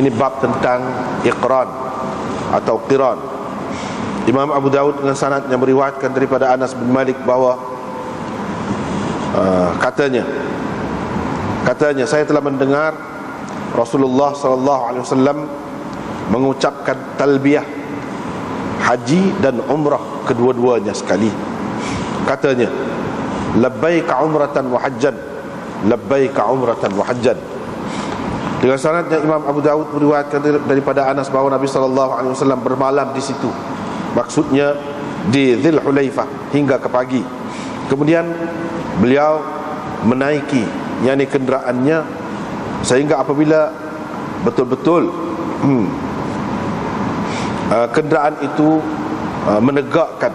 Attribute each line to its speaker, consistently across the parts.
Speaker 1: Ini bab tentang iqran atau qiran. Imam Abu Dawud dengan sanad yang meriwayatkan daripada Anas bin Malik bahawa katanya saya telah mendengar Rasulullah sallallahu alaihi wasallam mengucapkan talbiyah haji dan umrah kedua-duanya sekali. Katanya, labbaika umratan wa hajjan, labbaika umratan wa hajjan. Dengan sanadnya Imam Abu Dawud meriwayatkan daripada Anas bahawa Nabi sallallahu alaihi wasallam bermalam di situ. Maksudnya di Dzul Hulaifah hingga ke pagi. Kemudian beliau menaiki yakni kenderaannya sehingga apabila betul-betul kenderaan itu menegakkan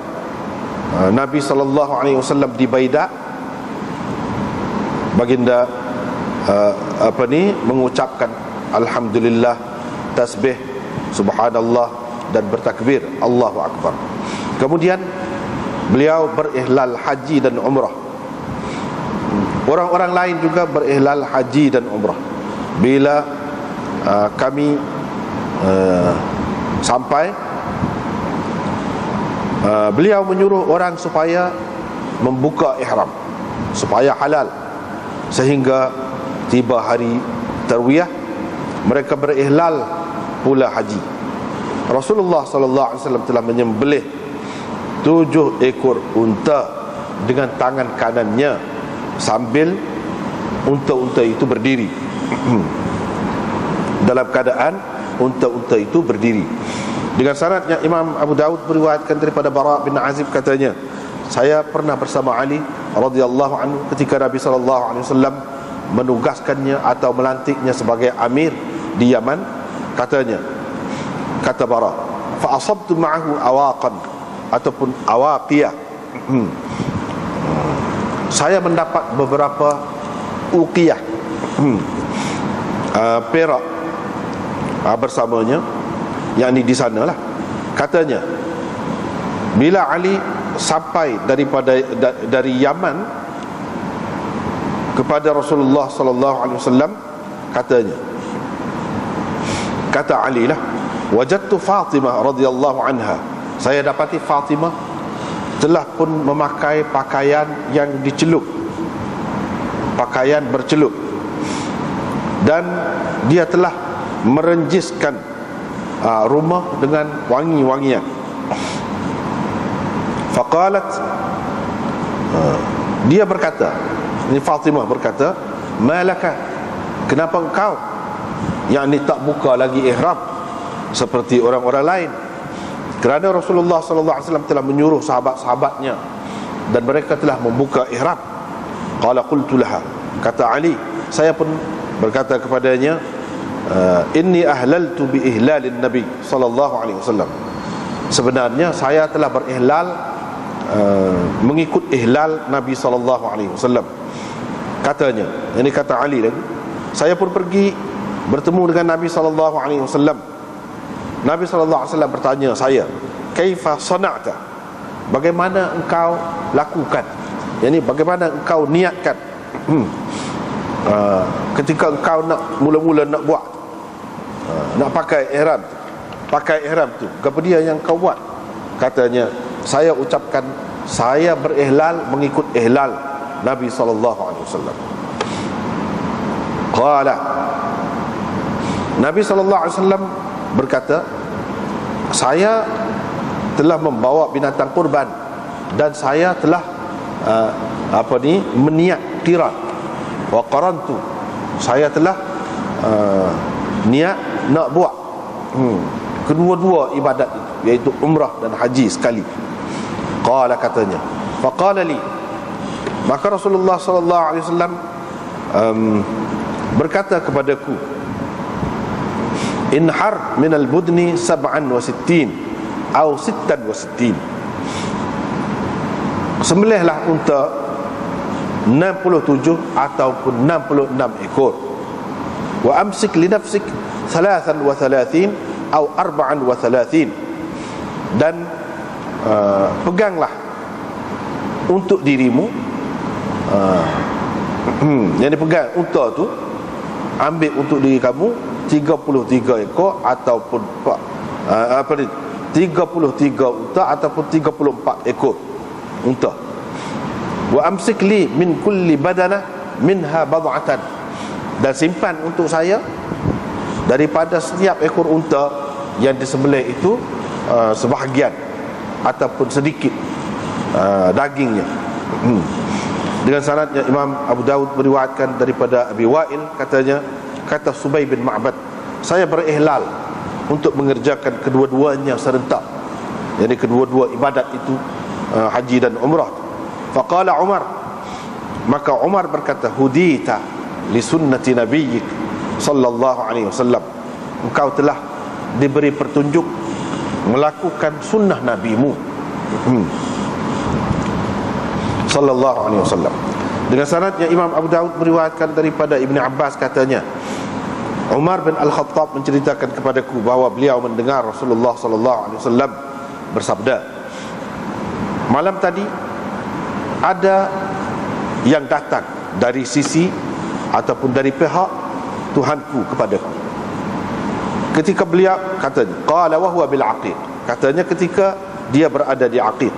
Speaker 1: Nabi sallallahu alaihi wasallam di Baida, baginda mengucapkan alhamdulillah, tasbih, subhanallah dan bertakbir Allahu akbar. Kemudian beliau berihlal haji dan umrah. Orang-orang lain juga berihlal haji dan umrah. Bila kami sampai, beliau menyuruh orang supaya membuka ihram supaya halal, sehingga tiba hari tarwiyah mereka berihlal pula haji. Rasulullah sallallahu alaihi wasallam telah menyembelih 7 ekor unta dengan tangan kanannya sambil unta-unta itu berdiri. Dalam keadaan unta-unta itu berdiri. Dengan sanadnya Imam Abu Dawud meriwayatkan daripada Bara bin Azib katanya, saya pernah bersama Ali radhiyallahu anhu ketika Nabi sallallahu alaihi wasallam menugaskannya atau melantiknya sebagai amir di Yaman. Katanya, kata Bara, fa asabtu ma'ahu awaqan ataupun awaqiyah. Saya mendapat beberapa uqiyah, perak bersamanya, yakni di sanalah. Katanya, bila Ali sampai dari Yaman kepada Rasulullah sallallahu alaihi wasallam, katanya, kata Ali lah, wajadtu Fatimah radhiyallahu anha, saya dapati Fatimah telah pun memakai pakaian yang dicelup, pakaian bercelup, dan dia telah merenjiskan rumah dengan wangi-wangian. Faqalat, dia berkata, ini Fatimah berkata, malaka, kenapa engkau yakni tak buka lagi ihram seperti orang-orang lain? Kerana Rasulullah sallallahu alaihi wasallam telah menyuruh sahabat-sahabatnya dan mereka telah membuka ihram. Qala qultu laha, kata Ali, saya pun berkata kepadanya, inni ahlaltu bi ihlalin nabi sallallahu alaihi wasallam, sebenarnya saya telah berihlal mengikut ihlal Nabi sallallahu alaihi wasallam. Katanya, ini kata Ali lagi, saya pun pergi bertemu dengan Nabi sallallahu alaihi wasallam. Nabi sallallahu alaihi wasallam bertanya saya, kaifa sana'ta, bagaimana engkau lakukan, yakni bagaimana engkau niatkan ketika engkau nak mula-mula nak buat, nak pakai ihram tu, apa dia yang kau buat? Katanya, saya ucapkan, saya berihlal mengikut ihlal Nabi sallallahu alaihi wasallam. Qala, Nabi sallallahu alaihi wasallam berkata, saya telah membawa binatang kurban dan saya telah meniat qiran. Wa qarantu, saya telah niat nak buat kedua-dua ibadat itu, iaitu umrah dan haji sekali. Qala, katanya, faqala li, maka Rasulullah sallallahu alaihi wasallam berkata kepadaku, inhar minal budni 67 atau 66, sembelihlah unta 67 ataupun 66 ekor. Wa amsik li nafsik 33 atau 34, dan peganglah untuk dirimu, yang pegang unta tu ambil untuk diri kamu 33 ekor ataupun 33 unta ataupun 34 ekor unta. Wa amsik li min kulli badana minha bad'atan, dan simpan untuk saya daripada setiap ekor unta yang disembelih itu sebahagian ataupun sedikit dagingnya. Dengan sanadnya Imam Abu Daud meriwayatkan daripada Abi Wa'il, katanya, kata Subay bin Ma'bad, saya berihlal untuk mengerjakan kedua-duanya serentak, jadi kedua-dua ibadat itu, haji dan umrah. Faqala Umar, maka Umar berkata, hudita li sunnati nabiyyik sallallahu alaihi wasallam, engkau telah diberi petunjuk melakukan sunnah nabimu sallallahu alaihi wasallam. Dengan sanadnya Imam Abu Daud meriwayatkan daripada Ibni Abbas, katanya, Umar bin Al-Khattab menceritakan kepadaku bahawa beliau mendengar Rasulullah sallallahu alaihi wasallam bersabda, malam tadi ada yang datang dari sisi ataupun dari pihak Tuhanku kepadaku. Ketika beliau, katanya, qala wa huwa bil aqiq, katanya ketika dia berada di Aqiq,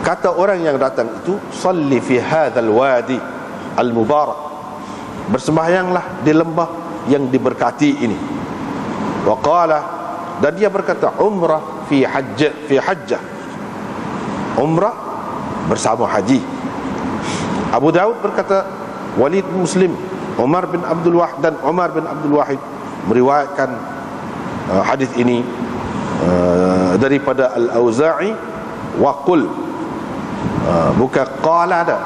Speaker 1: kata orang yang datang itu, salli fi hadzal wadi al mubarak, bersembahyanglah di lembah yang diberkati ini. Wa qala, dan dia berkata, umrah fi hajjah, umrah bersama haji. Abu Daud berkata, Walid Muslim, Umar bin Abdul Wahid, dan Umar bin Abdul Wahid meriwayatkan hadis ini daripada Al-Auza'i, wa qul, bukan qala ada,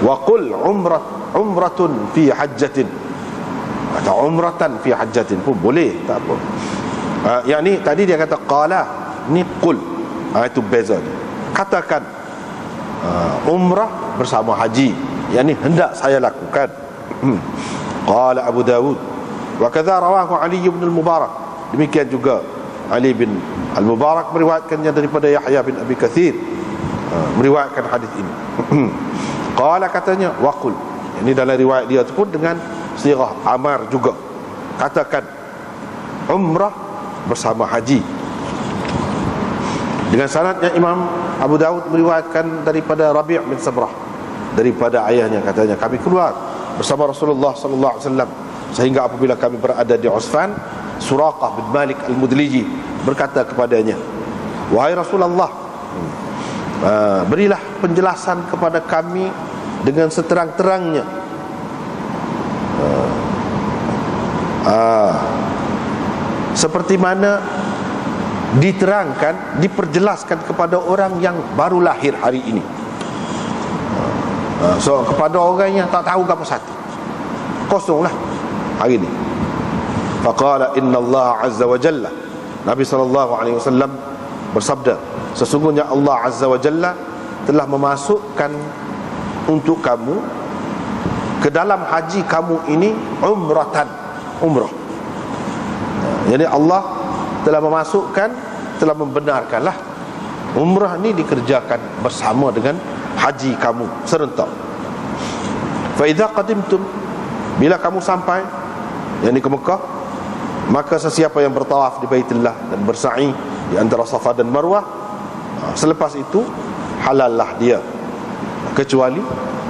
Speaker 1: wa qul umratun fi hajjatin, atau umratan fi hajjatin pun boleh, tak apa. Yang ni tadi dia kata qala, ni qul, itu beza dia. Katakan umrah bersama haji, yang ni hendak saya lakukan. Qala Abu Dawud, wa kadza rawahu Ali bin Al-Mubarak, demikian juga Ali bin Al-Mubarak meriwayatkannya daripada Yahya bin Abi Katsir, meriwayatkan hadis ini. Qala, katanya, waqul, ini dalam riwayat dia pun dengan sirah amar juga, katakan umrah bersama haji. Dengan sanadnya Imam Abu Daud meriwayatkan daripada Rabi' bin Sabrah, daripada ayahnya, katanya, kami keluar bersama Rasulullah sallallahu alaihi wasallam sehingga apabila kami berada di Usfan, Suraqah bin Malik Al-Mudliji berkata kepadanya, wahai Rasulullah, berilah penjelasan kepada kami dengan seterang-terangnya seperti mana diterangkan, diperjelaskan kepada orang yang baru lahir hari ini. So kepada orang yang tak tahu apa satu, kosonglah hari ini. Faqala inna Allah azza wa jalla, Nabi SAW bersabda, sesungguhnya Allah azza wa jalla telah memasukkan untuk kamu ke dalam haji kamu ini umratan, umrah. Jadi Allah telah memasukkan, telah membenarkanlah umrah ni dikerjakan bersama dengan haji kamu serentak. Fa idza qadimtum, bila kamu sampai yakni ke Mekah, maka sesiapa yang bertawaf di Baitullah dan bersa'i di antara Safa dan Marwah, selepas itu halallah dia, kecuali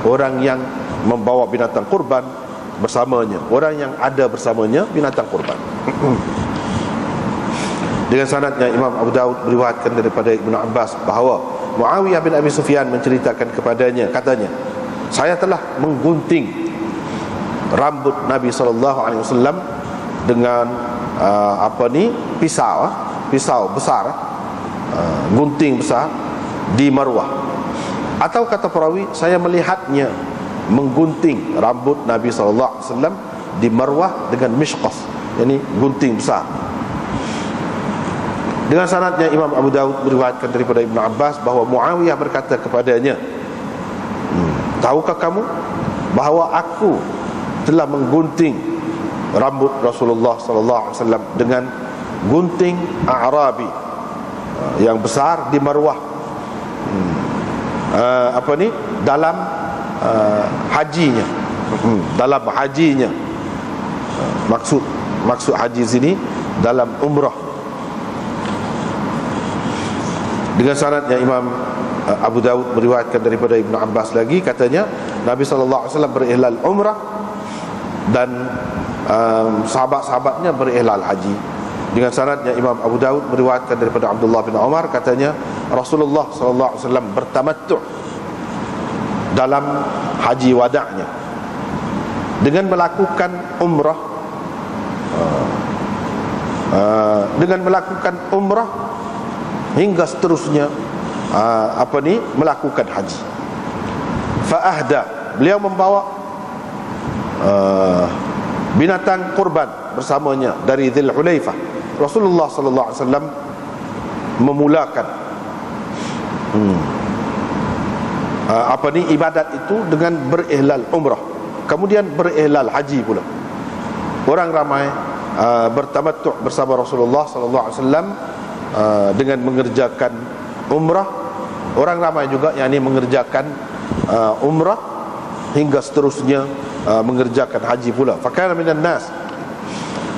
Speaker 1: orang yang membawa binatang kurban bersamanya, orang yang ada bersamanya binatang kurban. Dengan sanadnya Imam Abu Daud meriwayatkan daripada Ibnu Abbas bahawa Muawiyah bin Abi Sufyan menceritakan kepadanya, katanya, saya telah menggunting rambut Nabi SAW dengan pisau besar, gunting besar di Marwah. Atau kata perawi, saya melihatnya menggunting rambut Nabi SAW di Marwah dengan mishqas, yakni gunting besar. Dengan sanadnya Imam Abu Daud meriwayatkan daripada Ibnu Abbas bahawa Muawiyah berkata kepadanya, tahukah kamu bahawa aku telah menggunting rambut Rasulullah SAW dengan gunting A'rabi yang besar di Marwah, dalam hajinya, dalam hajinya. Maksud haji sini dalam umrah. Dengan sanad yang Imam Abu Dawud meriwayatkan daripada Ibnu Abbas lagi, katanya Nabi SAW berihlal umrah dan sahabat-sahabatnya berihlal haji. Dengan sanad yang Imam Abu Dawud meriwayatkan daripada Abdullah bin Umar, katanya Rasulullah SAW bertamattu' dalam haji wada'nya dengan melakukan umrah, hingga seterusnya melakukan haji. Fa'ahda, beliau membawa binatang kurban bersamanya dari Dzul Hulaifah. Rasulullah sallallahu alaihi wasallam memulakan ibadat itu dengan berihlal umrah, kemudian berihlal haji pula. Orang ramai bertamattu' bersama Rasulullah sallallahu alaihi wasallam dengan mengerjakan umrah. Orang ramai juga yakni mengerjakan umrah hingga seterusnya mengerjakan haji pula. Fakana minan nas,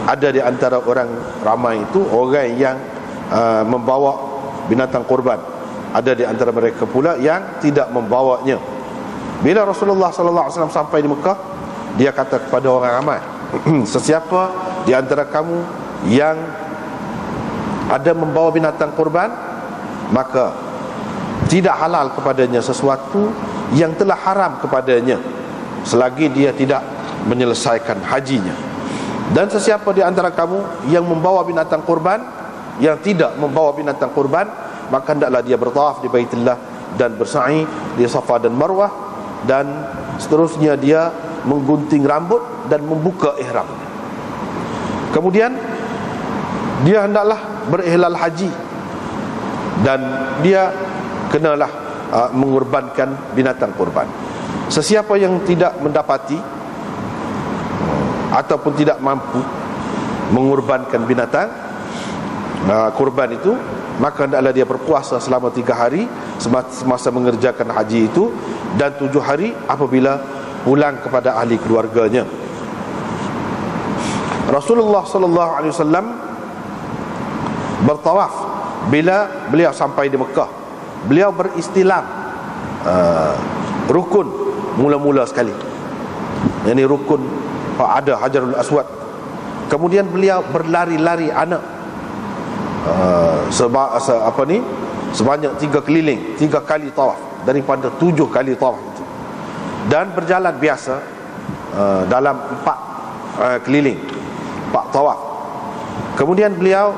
Speaker 1: ada di antara orang ramai itu orang yang membawa binatang kurban, ada di antara mereka pula yang tidak membawanya. Bila Rasulullah sallallahu alaihi wasallam sampai di Mekah, dia kata kepada orang ramai, sesiapa di antara kamu yang ada membawa binatang kurban, maka tidak halal kepadanya sesuatu yang telah haram kepadanya selagi dia tidak menyelesaikan hajinya. Dan sesiapa di antara kamu yang membawa binatang kurban, yang tidak membawa binatang kurban, maka hendaklah dia bertawaf di Baitullah dan bersa'i di Safa dan Marwah, dan seterusnya dia menggunting rambut dan membuka ihram. Kemudian dia hendaklah berihlal haji dan dia kenalah mengorbankan binatang kurban. Sesiapa yang tidak mendapati ataupun tidak mampu mengorbankan binatang kurban itu, maka hendaklah dia berpuasa selama 3 hari semasa mengerjakan haji itu, dan 7 hari apabila pulang kepada ahli keluarganya. Rasulullah sallallahu alaihi wasallam bertawaf bila beliau sampai di Mekah. Beliau beristilam rukun mula-mula sekali, yakni rukun ada Hajarul Aswad. Kemudian beliau berlari-lari anak sebanyak 3 keliling, 3 kali tawaf daripada 7 kali tawaf itu, dan berjalan biasa dalam 4 keliling, 4 tawaf. Kemudian beliau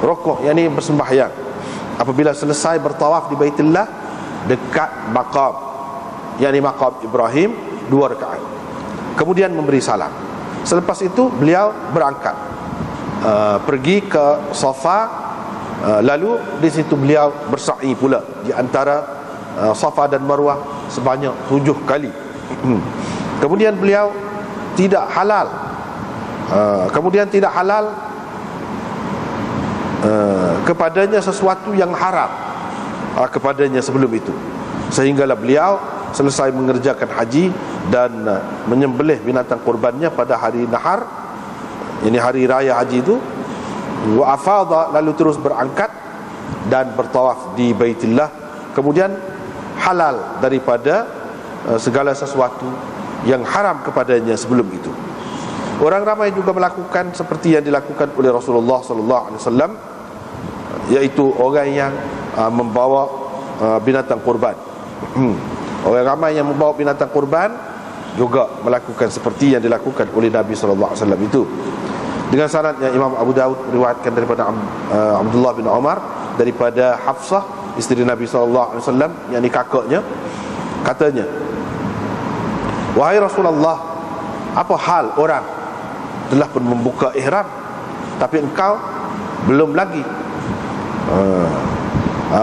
Speaker 1: rukuk, yakni bersembahyang apabila selesai bertawaf di Baitullah dekat maqam, yakni maqam Ibrahim, 2 rakaat. Kemudian memberi salam. Selepas itu beliau berangkat pergi ke Safa, lalu di situ beliau bersa'i pula di antara Safa dan Marwah sebanyak 7 kali. Kemudian beliau tidak halal kepadanya sesuatu yang haram kepadanya sebelum itu, sehinggalah beliau selesai mengerjakan haji dan menyembelih binatang kurbannya pada hari nahar, ini hari raya haji itu. Wa afadha, lalu terus berangkat dan bertawaf di Baitullah, kemudian halal daripada segala sesuatu yang haram kepadanya sebelum itu. Orang ramai juga melakukan seperti yang dilakukan oleh Rasulullah sallallahu alaihi wasallam, yaitu orang yang membawa binatang kurban. Orang ramai yang membawa binatang kurban juga melakukan seperti yang dilakukan oleh Nabi sallallahu alaihi wasallam itu. Dengan sanad yang Imam Abu Dawud meriwayatkan daripada Abdullah bin Umar daripada Hafsah isteri Nabi sallallahu alaihi wasallam, yakni kakaknya, katanya, wahai Rasulullah, apa hal orang telah pun membuka ihram tapi engkau belum lagi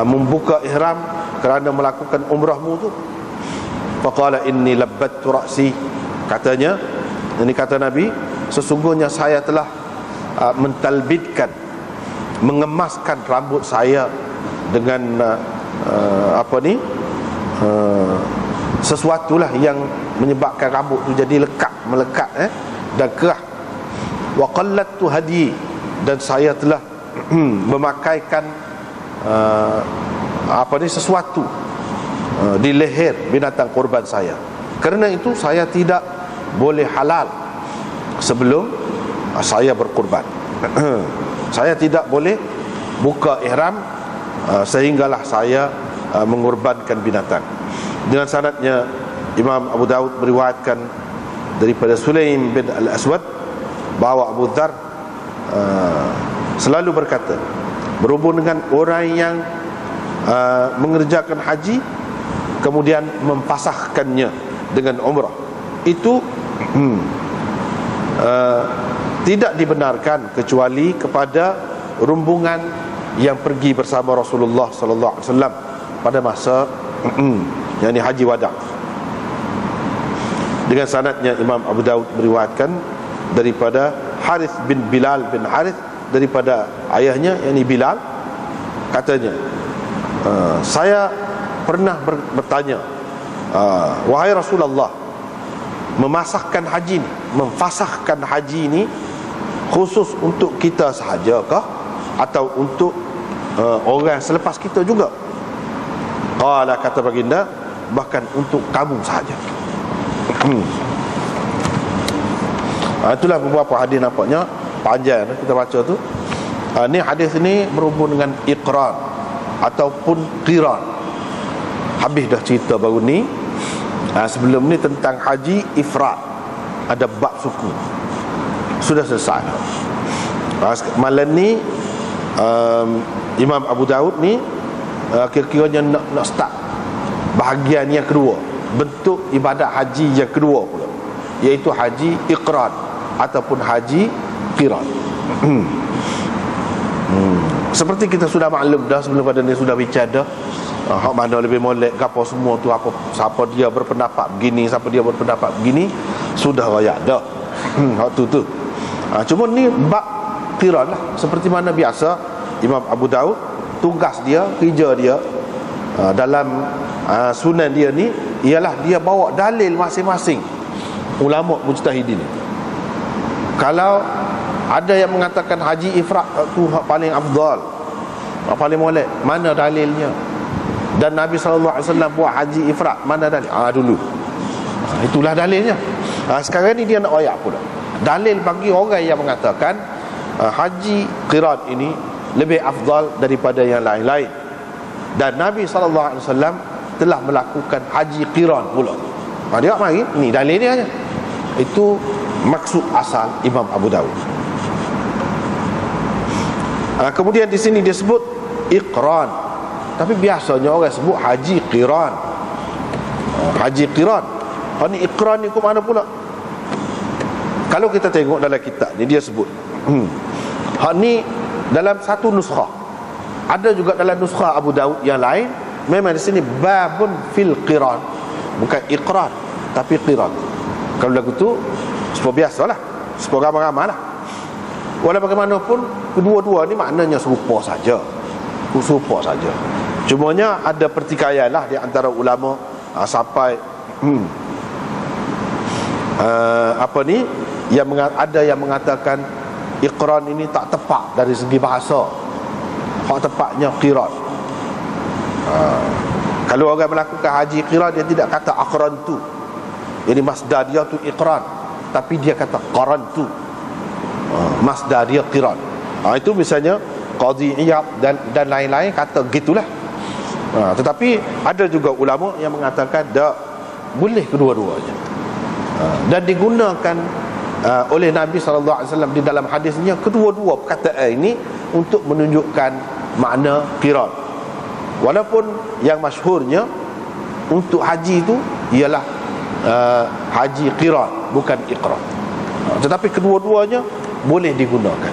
Speaker 1: membuka ihram kerana melakukan umrahmu tu? Faqala inni labbattu ra'si, katanya, ini kata Nabi, sesungguhnya saya telah mentalbidkan, mengemaskan rambut saya dengan sesuatulah yang menyebabkan rambut tu jadi melekat dan kerah. Wa qallattu hadi, dan saya telah memakaikan sesuatu di leher binatang korban saya. Kerana itu saya tidak boleh halal sebelum saya berkorban. Saya tidak boleh buka ihram sehinggalah saya mengorbankan binatang. Dengan sanadnya Imam Abu Daud meriwayatkan daripada Sulaim bin Al-Aswad bahawa Abu Dzar selalu berkata berhubung dengan orang yang mengerjakan haji kemudian memfasahkannya dengan umrah, itu tidak dibenarkan kecuali kepada rombongan yang pergi bersama Rasulullah sallallahu alaihi wasallam pada masa yakni haji wada. Dengan sanadnya Imam Abu Daud meriwayatkan daripada Harith bin Bilal bin Harith, daripada ayahnya yakni Bilal, katanya saya pernah bertanya, wahai Rasulullah, memfasahkan haji ini khusus untuk kita sahajakah atau untuk orang selepas kita juga? Qala, kata baginda, bahkan untuk kamu sahaja. Itulah beberapa hadis, nampaknya panjang kita baca tu. Ni hadis ni berhubung dengan iqran ataupun qiran. Habis dah cerita baru ni. Sebelum ni tentang haji ifrad, ada bab suku, sudah selesai. Malam ni Imam Abu Daud ni kira-kiranya nak start bahagian yang kedua, bentuk ibadat haji yang kedua pula, iaitu haji iqran ataupun haji qiran. Seperti kita sudah maklum dah sebelum pada ni, sudah bicara dah hak mana lebih molek apa semua tu, apa siapa dia berpendapat begini, siapa dia berpendapat begini, sudah royak dah. Hak tu cuma ni bab qiran lah. Seperti mana biasa Imam Abu Daud, tugas dia, kerja dia dalam sunan dia ni ialah dia bawa dalil masing-masing ulama mujtahidin. Kalau ada yang mengatakan haji ifrad tu paling afdal, paling molek, mana dalilnya? Dan Nabi SAW buat haji ifrad, mana dalil? Dulu itulah dalilnya. Sekarang ni dia nak royak pula dalil bagi orang yang mengatakan haji qiran ini lebih afdal daripada yang lain-lain, dan Nabi SAW telah melakukan haji qiran pula. Dia mari ni dalil dia hanya. Itu maksud asal Imam Abu Daud. Kemudian di sini dia sebut iqran, tapi biasanya orang sebut haji qiran. Haji qiran. Ni iqran ni ke mana pula? Kalau kita tengok dalam kitab ni, dia sebut ni dalam satu nuskah. Ada juga dalam nuskah Abu Daud yang lain, memang di sini babun fil qiran, bukan iqran tapi qiran. Kalau lagu tu supaya biasalah, supaya ramai-ramai lah. Walau bagaimanapun kedua-dua ni maknanya serupa saja. Cumanya ada pertikaian lah di antara ulama sampai ada yang mengatakan iqran ini tak tepat dari segi bahasa, hak tepatnya qiran. Kalau orang melakukan haji qiran, dia tidak kata aqrantu, jadi masdar dia tu iqran, tapi dia kata qarantu, masdar dia qiran. Itu misalnya Qadhi Iyad dan lain-lain kata gitulah. Tetapi ada juga ulama yang mengatakan dak, boleh kedua-duanya, dan digunakan oleh Nabi SAW di dalam hadisnya kedua-dua perkataan ini untuk menunjukkan makna qiran. Walaupun yang masyhurnya untuk haji itu ialah haji qiran, bukan iqran. Tetapi kedua-duanya boleh digunakan.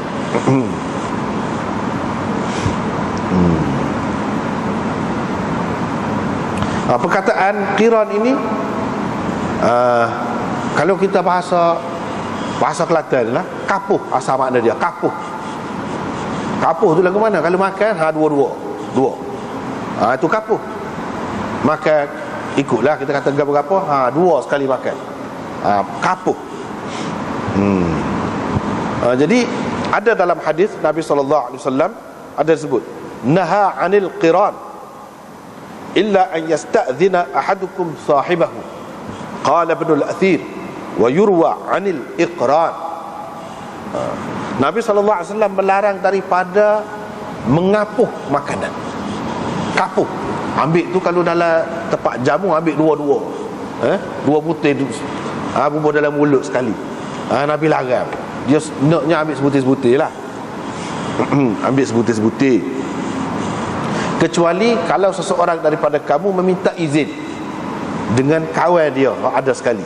Speaker 1: Perkataan qiran ini kalau kita bahasa Kelantan lah, kapuh asal makna dia, kapuh tu lagu mana? Kalau makan dua itu kapuh. Makan ikutlah kita kata berapa, dua sekali pakai, kapuh. Jadi ada dalam hadis Nabi SAW ada sebut, naha 'anil qiran illa an yasta'dhina ahadukum sahibahu, qala Ibn al-Athir, wa yurwa 'anil iqran. Nabi SAW melarang daripada mengapuh makanan. Kapuh, ambil tu kalau dalam tempat jamu ambil dua-dua, dua butir bubuh dalam mulut sekali. Nabi larang. Dia naknya ambil sebutir-sebutir lah. Ambil sebutir-sebutir. Kecuali kalau seseorang daripada kamu meminta izin dengan kawan dia, ada sekali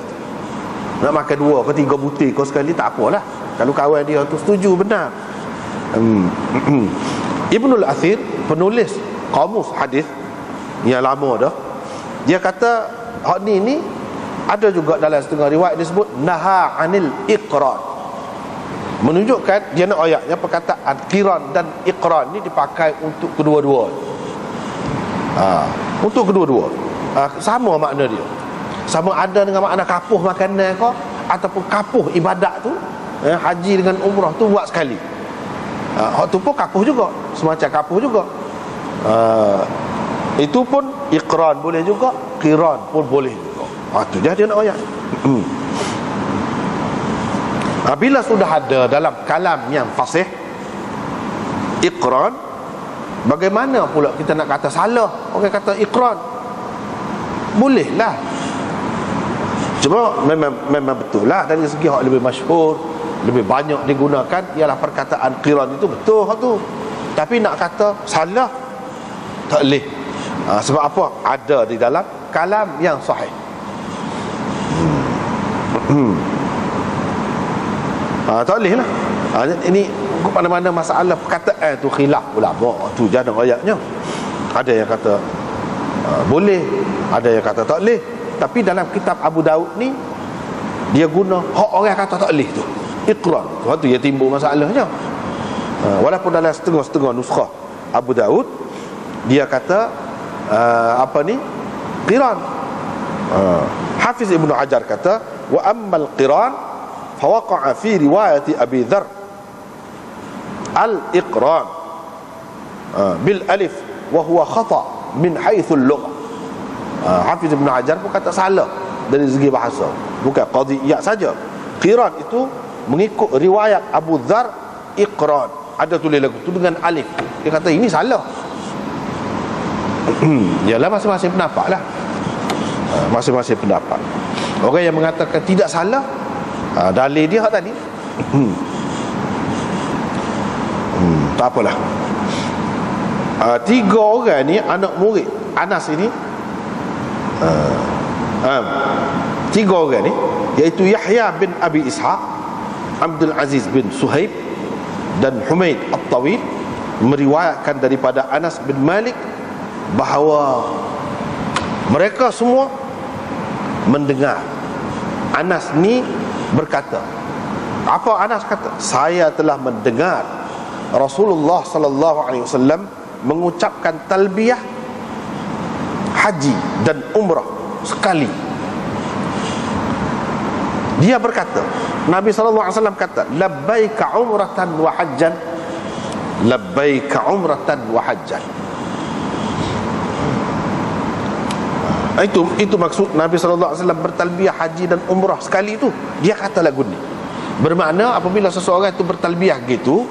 Speaker 1: nak makan 2 ke 3 butir kau sekali, tak apalah. Kalau kawan dia tu setuju, benar. Ibnul Athir, penulis kamus hadis yang lama dah, dia kata hak ni ada juga dalam setengah riwayat disebut naha 'anil iqran, menunjukkan dia nak ayatnya perkataan qiran dan iqran ni dipakai untuk kedua-dua. Untuk kedua-dua, sama makna dia. Sama ada dengan makna kapuh makanan kau ataupun kapuh ibadat tu, haji dengan umrah tu buat sekali. Hak tu pun kapuh juga, semacam kapuh juga. Itu pun iqran boleh juga, qiran pun boleh juga. Tu dia nak ayat. Bila sudah ada dalam kalam yang fasih iqran, bagaimana pula kita nak kata salah orang kata iqran? Bolehlah. Cuma memang betul lah dari segi hak lebih masyhur, lebih banyak digunakan ialah perkataan qiran itu, betul hak tu. Tapi nak kata salah tak boleh. Sebab apa? Ada di dalam kalam yang sahih. Tak boleh lah. Ini mana-mana masalah perkataan tu khilaf ulama, tu jangan ayatnya. Ada yang kata boleh, ada yang kata tak boleh. Tapi dalam kitab Abu Daud ni dia guna hak orang kata tak boleh tu, iqrar. Tu yang timbul masalahnya. Walaupun dalam setengah-setengah nuskah Abu Daud dia kata qiran. Hafiz Ibnu Hajar kata wa ammal qiran fawaqa'a fi riwayati Abi Dzar al-iqran bil alif wa huwa khata min haythu al-lughah. Hafiz Ibn Hajar pun kata salah dari segi bahasa, bukan qadiyah saja. Qiran itu mengikut riwayat Abu Dzar iqran, ada tulis lagu tu dengan alif. Dia kata ini salah. Yalah, masing-masing pendapat lah. Masing-masing pendapat. Orang yang mengatakan tidak salah, dalil dia tadi. Tak apalah. 3 orang ni anak murid Anas ini, 3 orang ni, iaitu Yahya bin Abi Ishaq, Abdul Aziz bin Suhaib dan Humaid At-Tawil, meriwayatkan daripada Anas bin Malik bahawa mereka semua mendengar Anas ni berkata. Apa Anas kata? Saya telah mendengar Rasulullah sallallahu alaihi wasallam mengucapkan talbiyah haji dan umrah sekali. Dia berkata, Nabi sallallahu alaihi wasallam kata, labbaika umratan wa hajjan, labbaika umratan wa hajjan. Itu maksud Nabi sallallahu alaihi wasallam bertalbiyah haji dan umrah sekali itu. Dia kata lagu ni, bermakna apabila seseorang itu bertalbiyah gitu,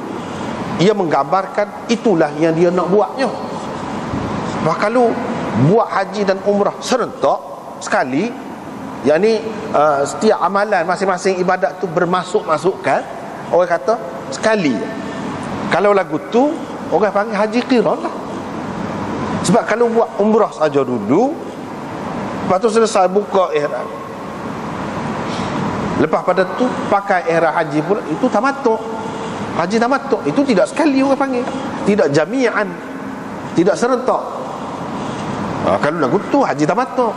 Speaker 1: ia menggambarkan itulah yang dia nak buatnya. Maka kalau buat haji dan umrah serentak sekali, yakni setiap amalan masing-masing ibadat tu bermasuk-masukkan, orang kata sekali. Kalau lagu tu orang panggil haji qiran lah. Sebab kalau buat umrah saja dulu, lepas tu selesai buka ihram, lepas pada tu pakai ihram haji pula, itu tamattu'. Haji tamattu' itu tidak sekali orang panggil, tidak jami'an, tidak serentak. Kalau lagu tu haji tamattu'.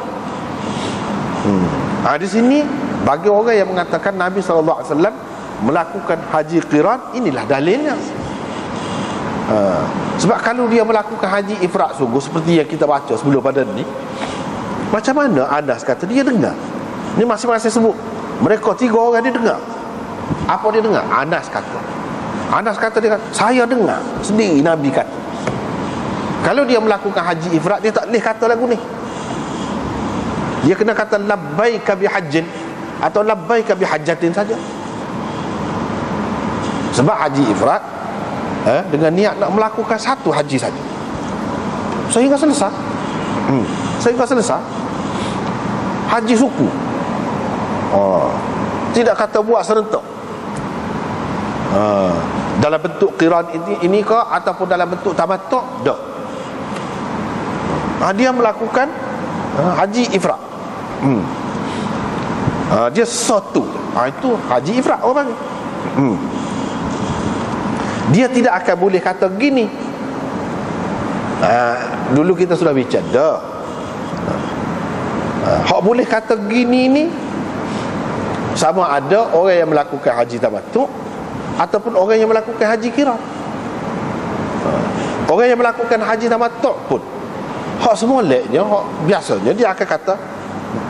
Speaker 1: Di sini bagi orang yang mengatakan Nabi SAW melakukan haji qiran, inilah dalilnya. Sebab kalau dia melakukan haji ifrad sungguh seperti yang kita baca sebelum pada ni, Macam mana Anas kata dia dengar? Ni masing-masing sebut. Mereka 3 orang dia dengar. Apa dia dengar? Anas kata dia kata, saya dengar sendiri Nabi kata. Kalau dia melakukan haji ifrat, dia tak boleh kata lagu ni. Dia kena kata labbaika bihajjin atau labbaika bihajjatin saja. Sebab haji ifrat dengan niat nak melakukan satu haji saja sehingga selesai. Sehingga selesai haji suku. Tidak kata buat serentak. Dalam bentuk qiran ini ke ataupun dalam bentuk tamattu', dah. Dia melakukan haji ifrat. Dia satu. Itu haji ifrat orang panggil. Dia tidak akan boleh kata gini. Dulu kita sudah bincang dah. Hak boleh kata gini ni sama ada orang yang melakukan haji tamattu' ataupun orang yang melakukan haji qiran. Orang yang melakukan haji tamattu' pun hak semoleknya, hak biasanya dia akan kata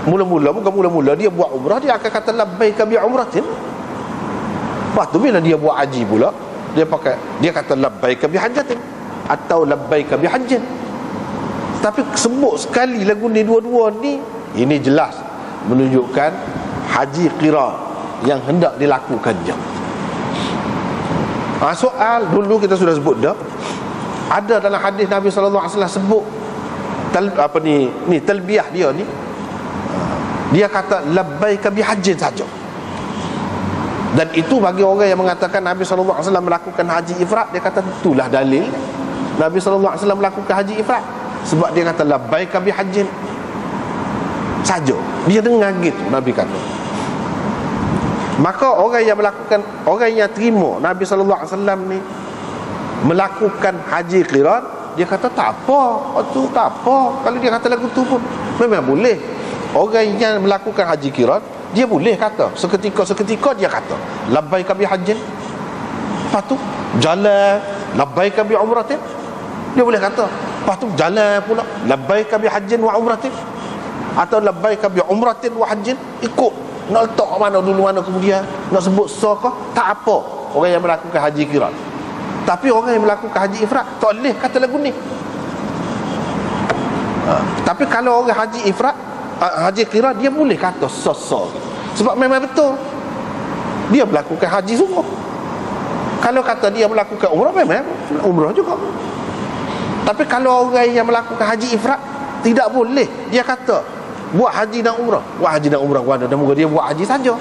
Speaker 1: mula-mula dia buat umrah, dia akan kata labbaika bi umratin. Lepas tu bila dia buat haji pula, dia kata labbaika bi hajjatin atau labbaika bi hajjin. Tapi sebut sekali lagu ni dua-dua ni, ini jelas menunjukkan haji qiran yang hendak dilakukannya. Soal dulu kita sudah sebut dah, ada dalam hadis Nabi sallallahu alaihi wasallam sebut talbiyah dia ni, dia kata labbaika bihajjin saja. Dan itu bagi orang yang mengatakan Nabi sallallahu alaihi wasallam melakukan haji ifrat, dia kata itulah dalil Nabi sallallahu alaihi wasallam melakukan haji ifrat, sebab dia kata labbaika bihajjin saja. Dia dengar gitu Nabi kata. Maka orang yang terima Nabi sallallahu alaihi wasallam ni melakukan haji qiran, dia kata tak apa, itu tak apa. Kalau dia kata lagu tu pun memang boleh. Orang yang melakukan haji qiran, dia boleh kata seketika dia kata labbaika bi hajjin. Lepas tu jalan labbaika bi umratin, dia boleh kata. Lepas tu jalan pula labbaika bi hajjin wa umratin, atau labbaika bi umratin wa hajjin. Ikut nak letak mana dulu, mana kemudian nak sebut sokah, tak apa orang yang melakukan haji qiran. Tapi orang yang melakukan haji ifrat tak boleh kata lagu ni. Tapi kalau orang haji ifrat, haji qiran, dia boleh kata sosok, sebab memang betul dia melakukan haji sungguh. Kalau kata dia melakukan umrah, memang umrah juga. Tapi kalau orang yang melakukan haji ifrat, tidak boleh dia kata buat haji dan umrah, buat haji dan umrah mana, dan moga dia buat haji saja.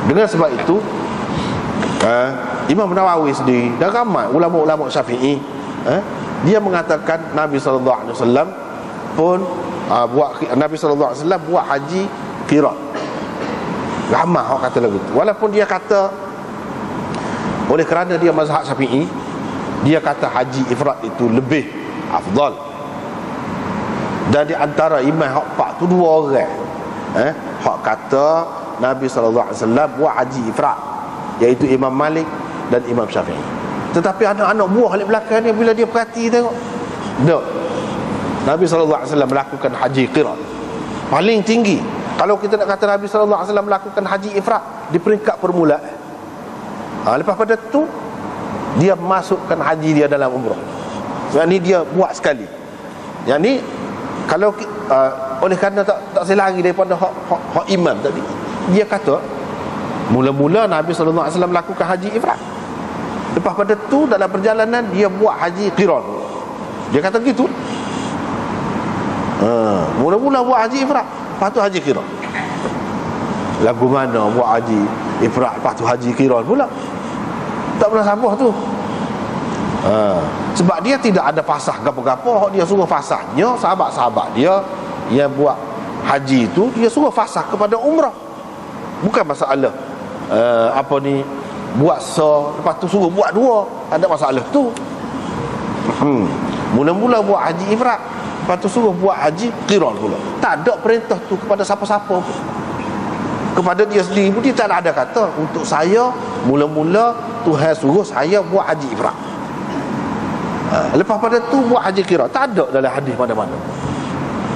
Speaker 1: Dengan sebab itu Imam Nawawi sendiri dan ramai ulama-ulama Syafi'i, dia mengatakan Nabi sallallahu alaihi wasallam pun Nabi sallallahu alaihi wasallam buat haji qiran. Ramai orang kata begitu. Walaupun dia kata oleh kerana dia mazhab Syafi'i, dia kata haji ifrat itu lebih afdal. Dan di antara imam hak 4 tu 2 orang hak kata Nabi sallallahu alaihi wasallam buat haji ifrat, iaitu Imam Malik dan Imam Syafi'i. Tetapi anak-anak buah di belakang ni, bila dia perhati tengok, tak, Nabi sallallahu alaihi wasallam melakukan haji qiran paling tinggi. Kalau kita nak kata Nabi sallallahu alaihi wasallam melakukan haji ifrat di peringkat permulaan, lepas pada tu dia masukkan haji dia dalam umrah. Yang ni dia buat sekali. Yang ni kalau oleh kerana tak saya lari daripada hak imam tadi, dia kata mula-mula Nabi sallallahu alaihi wasallam melakukan haji ifrat, lepas pada tu dalam perjalanan dia buat haji qiran. Dia kata gitu. Mula-mula buat haji ifrat, lepas tu haji qiran. Lagu mana buat haji ifrat lepas tu haji qiran pula? Tak pernah sambung tu. Sebab dia tidak ada fasah gapo-gapo. Dia suruh fasahnya sahabat-sahabat dia yang buat haji itu, dia suruh fasah kepada umrah. Bukan masalah buat lepas tu suruh buat 2, ada masalah tu. Mula-mula buat haji ifrat, lepas tu suruh buat haji qiran pula. Tak ada perintah tu kepada siapa-siapa pun. Kepada dia sendiri pun dia tak ada kata untuk saya mula-mula Tuhan suruh saya buat haji ifrat, lepas pada tu buat haji qiran. Tak ada dalam hadis mana-mana.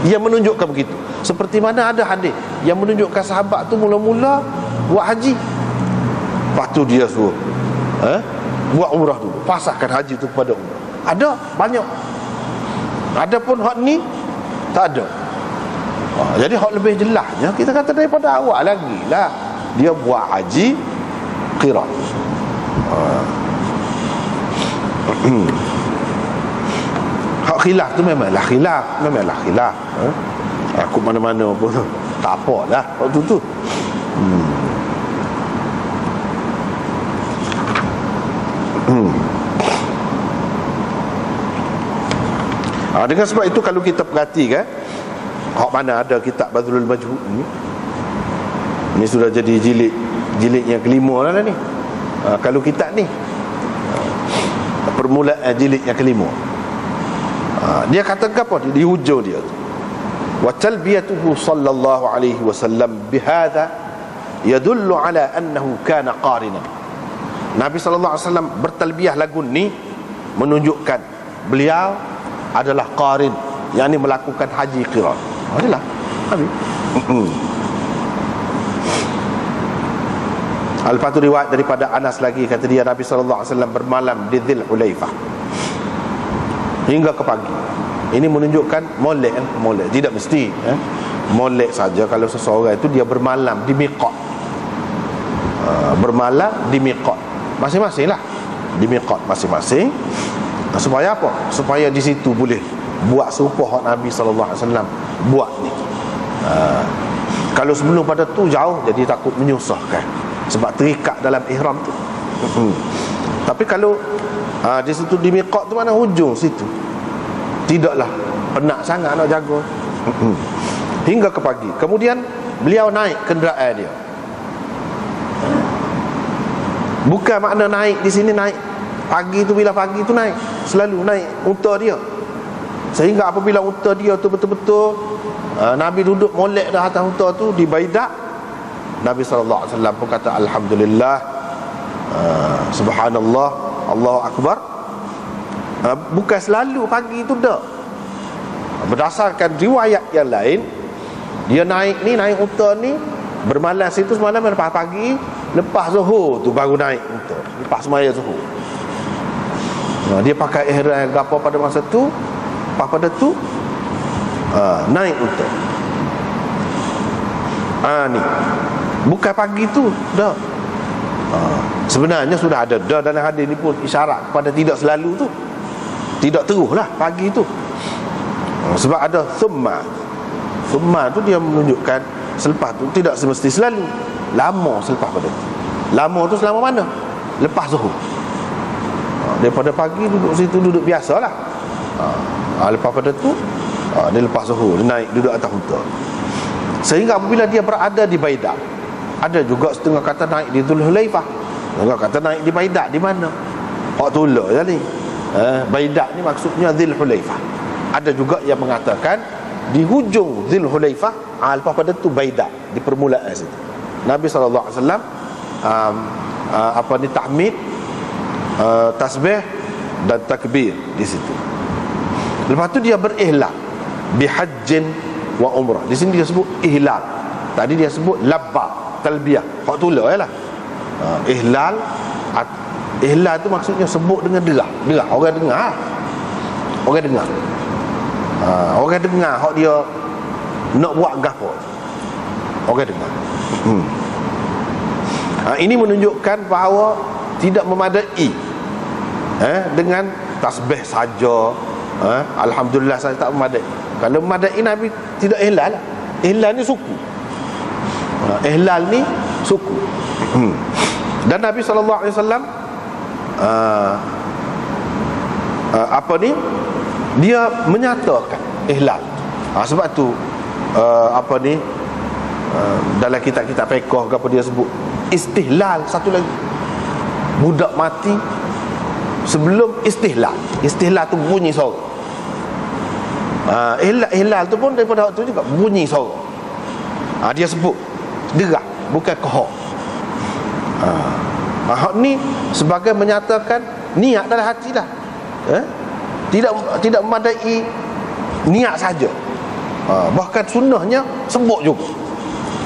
Speaker 1: yang menunjukkan begitu. Seperti mana ada hadis yang menunjukkan sahabat tu mula-mula buat haji, lepas tu dia suruh buat umrah dulu, pasahkan haji tu kepada umrah. Ada banyak. Ada pun hak ni tak ada. Jadi hak lebih jelasnya kita kata daripada awal lagi lah, dia buat haji qiran. Hak khilaf tu memanglah khilaf. Aku mana-mana pun tak apalah waktu tu. Dengan sebab itu kalau kita perhatikan hak mana ada kitab Badrul Majhud ni sudah jadi jilid yang kelima lah ni. Kalau kitab ni permulaan jilid yang kelima, dia kata apa di hujung dia tu, wa talbiyatuhu sallallahu alaihi wasallam bihadha yadullu ala annahu kana qarinan. Nabi sallallahu alaihi wasallam bertalbiyah lagu ni menunjukkan beliau adalah qarin, yakni melakukan haji qiran. Adalah Nabi. Al-Fatu riwayat daripada Anas lagi, kata dia Nabi sallallahu alaihi wasallam bermalam di Dzul Hulaifah hingga ke pagi. Ini menunjukkan molek tidak mesti molek saja kalau seseorang itu dia bermalam di miqat. Bermalam di miqat masing-masing lah, di miqat masing-masing. Supaya apa? Supaya di situ boleh buat serupa Nabi sallallahu alaihi wasallam buat ni. Kalau sebelum pada tu jauh, jadi takut menyusahkan sebab terikat dalam ihram tu. Tapi kalau di situ di miqat tu, mana hujung situ, tidaklah penat sangat nak jaga. Hingga ke pagi. Kemudian beliau naik kenderaan dia. Bukan makna naik di sini naik pagi tu, bila pagi tu naik, selalu naik unta dia. Sehingga apabila unta dia tu betul-betul Nabi duduk molek dah atas unta tu di Baidah, Nabi sallallahu alaihi wasallam pun kata alhamdulillah, subhanallah, Allahu akbar. Bukan selalu pagi tu dah. Berdasarkan riwayat yang lain, dia naik unta ni, bermalam situ semalam lepas pagi, lepas zuhur tu baru naik unta, lepas semaya zuhur. Dia pakai ihram gapo pada masa tu, pada tu naik unta. Ni bukan pagi tu dah. Sebenarnya sudah ada dah dalam hadis ni pun isyarat kepada tidak selalu tu, tidak teruslah pagi tu. Sebab ada thumma tu dia menunjukkan selepas tu tidak semesti selalu, lama selepas pada tu. Lama tu selama mana? Lepas zuhur. Daripada pagi duduk situ, duduk biasalah. Lepas pada tu dia lepas zuhur, dia naik duduk atas unta. Sehingga apabila dia berada di Baidah, ada juga setengah kata naik di Dzul Hulaifah, setengah kata naik di Baidah. Di mana? Hak tula je ni. Baidah ni maksudnya Dzul Hulaifah. Ada juga yang mengatakan di hujung Dzul Hulaifah, lepas pada tu Baidah, di permulaan situ. Nabi sallallahu alaihi wasallam tahmid, tasbih dan takbir di situ. Lepas tu dia berihlal bihajjin wa umrah. Di sini dia sebut ihlal. Tadi dia sebut labba, talbiyah. Hak tula yalah. Ihlal tu maksudnya sebut dengan derah. Orang dengar. Orang dengar hak dia nak buat gapo. Orang dengar. Ini menunjukkan bahawa tidak memadai dengan tasbih saja. Alhamdulillah saja tak memadai. Kalau memadai, Nabi tidak ihlal. Ihlal ni suku. Ihlal ni suku. Dan Nabi sallallahu alaihi wasallam dia menyatakan ihlal. Sebab tu dalam kitab-kitab fiqh apa dia sebut istihlal. Satu lagi, budak mati sebelum istihlal. Istihlal tu bunyi suara. Ihlal tu pun daripada waktu juga bunyi suara. Dia sebut derah, bukan kohok. Hak ni sebagai menyatakan niat dalam hati dah. Tidak memadai niat saja. Bahkan sunnahnya sebut juga.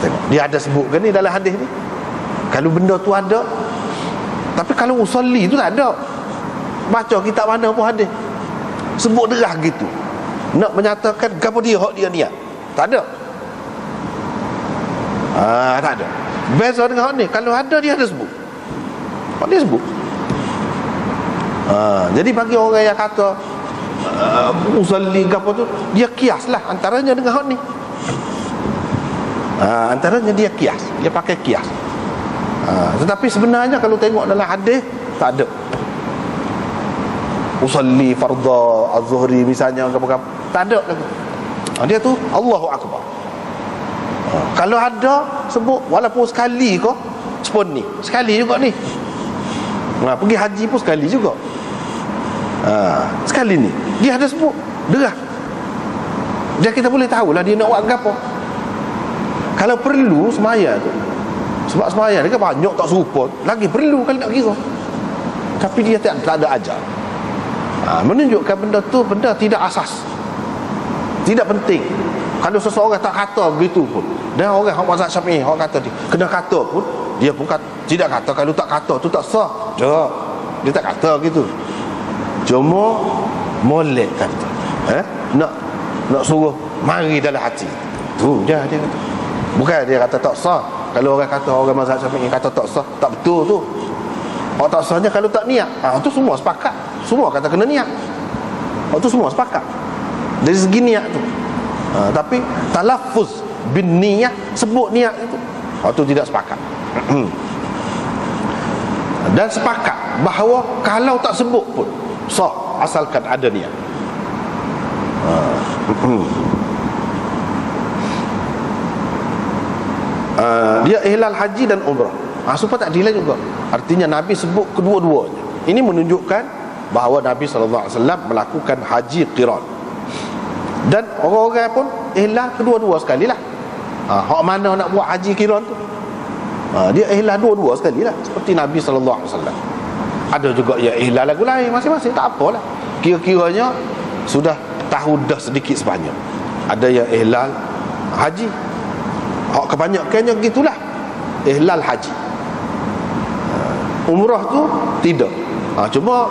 Speaker 1: Tengok, dia ada sebutkan ni dalam hadis ni. Kalau benda tu ada, tapi kalau usolli tu tak ada. Baca kitab mana pun hadis sebut derah gitu, nak menyatakan gapo dia hak dia niat. Tak ada. Tak ada. Beza dengan hak ni, kalau ada dia ada sebut. Hak dia sebut. Jadi bagi orang yang kata usolli gapo tu, dia kiaslah antaranya dengan hak ni. Antaranya dia kias, dia pakai kias. Tetapi sebenarnya kalau tengok dalam hadis tak ada. Usalli fardha az-zuhri misalnya apa-apa, tak ada lagi. Dia tu Allahu Akbar. Kalau ada sebut walaupun sekali kau spon ni, sekali juga ni. Pergi haji pun sekali juga. Sekali ni dia ada sebut derah. Dia kita boleh tahulah dia nak buat apa. Kalau perlu semaya tu, sebab semaya dia kan banyak tak serupa, lagi perlu kali nak kira. Tapi dia tak ada ajar. Menunjukkan benda tu benda tidak asas, tidak penting. Kalau seseorang tak kata begitu pun, dan orang hak mazhab Syafi'i hak kata dia kena kata pun, dia pun tidak kata. Kalau tak kata tu tak sah. Dia tak kata gitu. Cuma molek kata, nak suruh mari dalam hati. Tu je dia kata. Bukan dia kata tak sah. Kalau orang kata, orang mazhab Syafi'i kata tak sah, tak betul tu. Orang tak sahnya kalau tak niat. Tu semua sepakat. Semua kata kena niat. Tu semua sepakat dari segi niat tu. Tapi talaffuz bin niyah, sebut niat itu, tu tidak sepakat. Dan sepakat bahawa kalau tak sebut pun sah asalkan ada niat. Dia ihlal haji dan umrah. Supaya tak dilai juga. Artinya Nabi sebut kedua-duanya. Ini menunjukkan bahawa Nabi SAW melakukan haji qiran. Dan orang-orang pun ihlal kedua-dua sekali lah. Hak mana nak buat haji qiran tu, dia ihlal dua-dua sekali lah, seperti Nabi SAW. Ada juga yang ihlal lagu lain masing-masing, tak apalah. Kira-kiranya sudah tahu dah sedikit sebanyak. Ada yang ihlal haji, hak kebanyakannya gitulah, ihlal haji. Umrah tu tidak. Cuma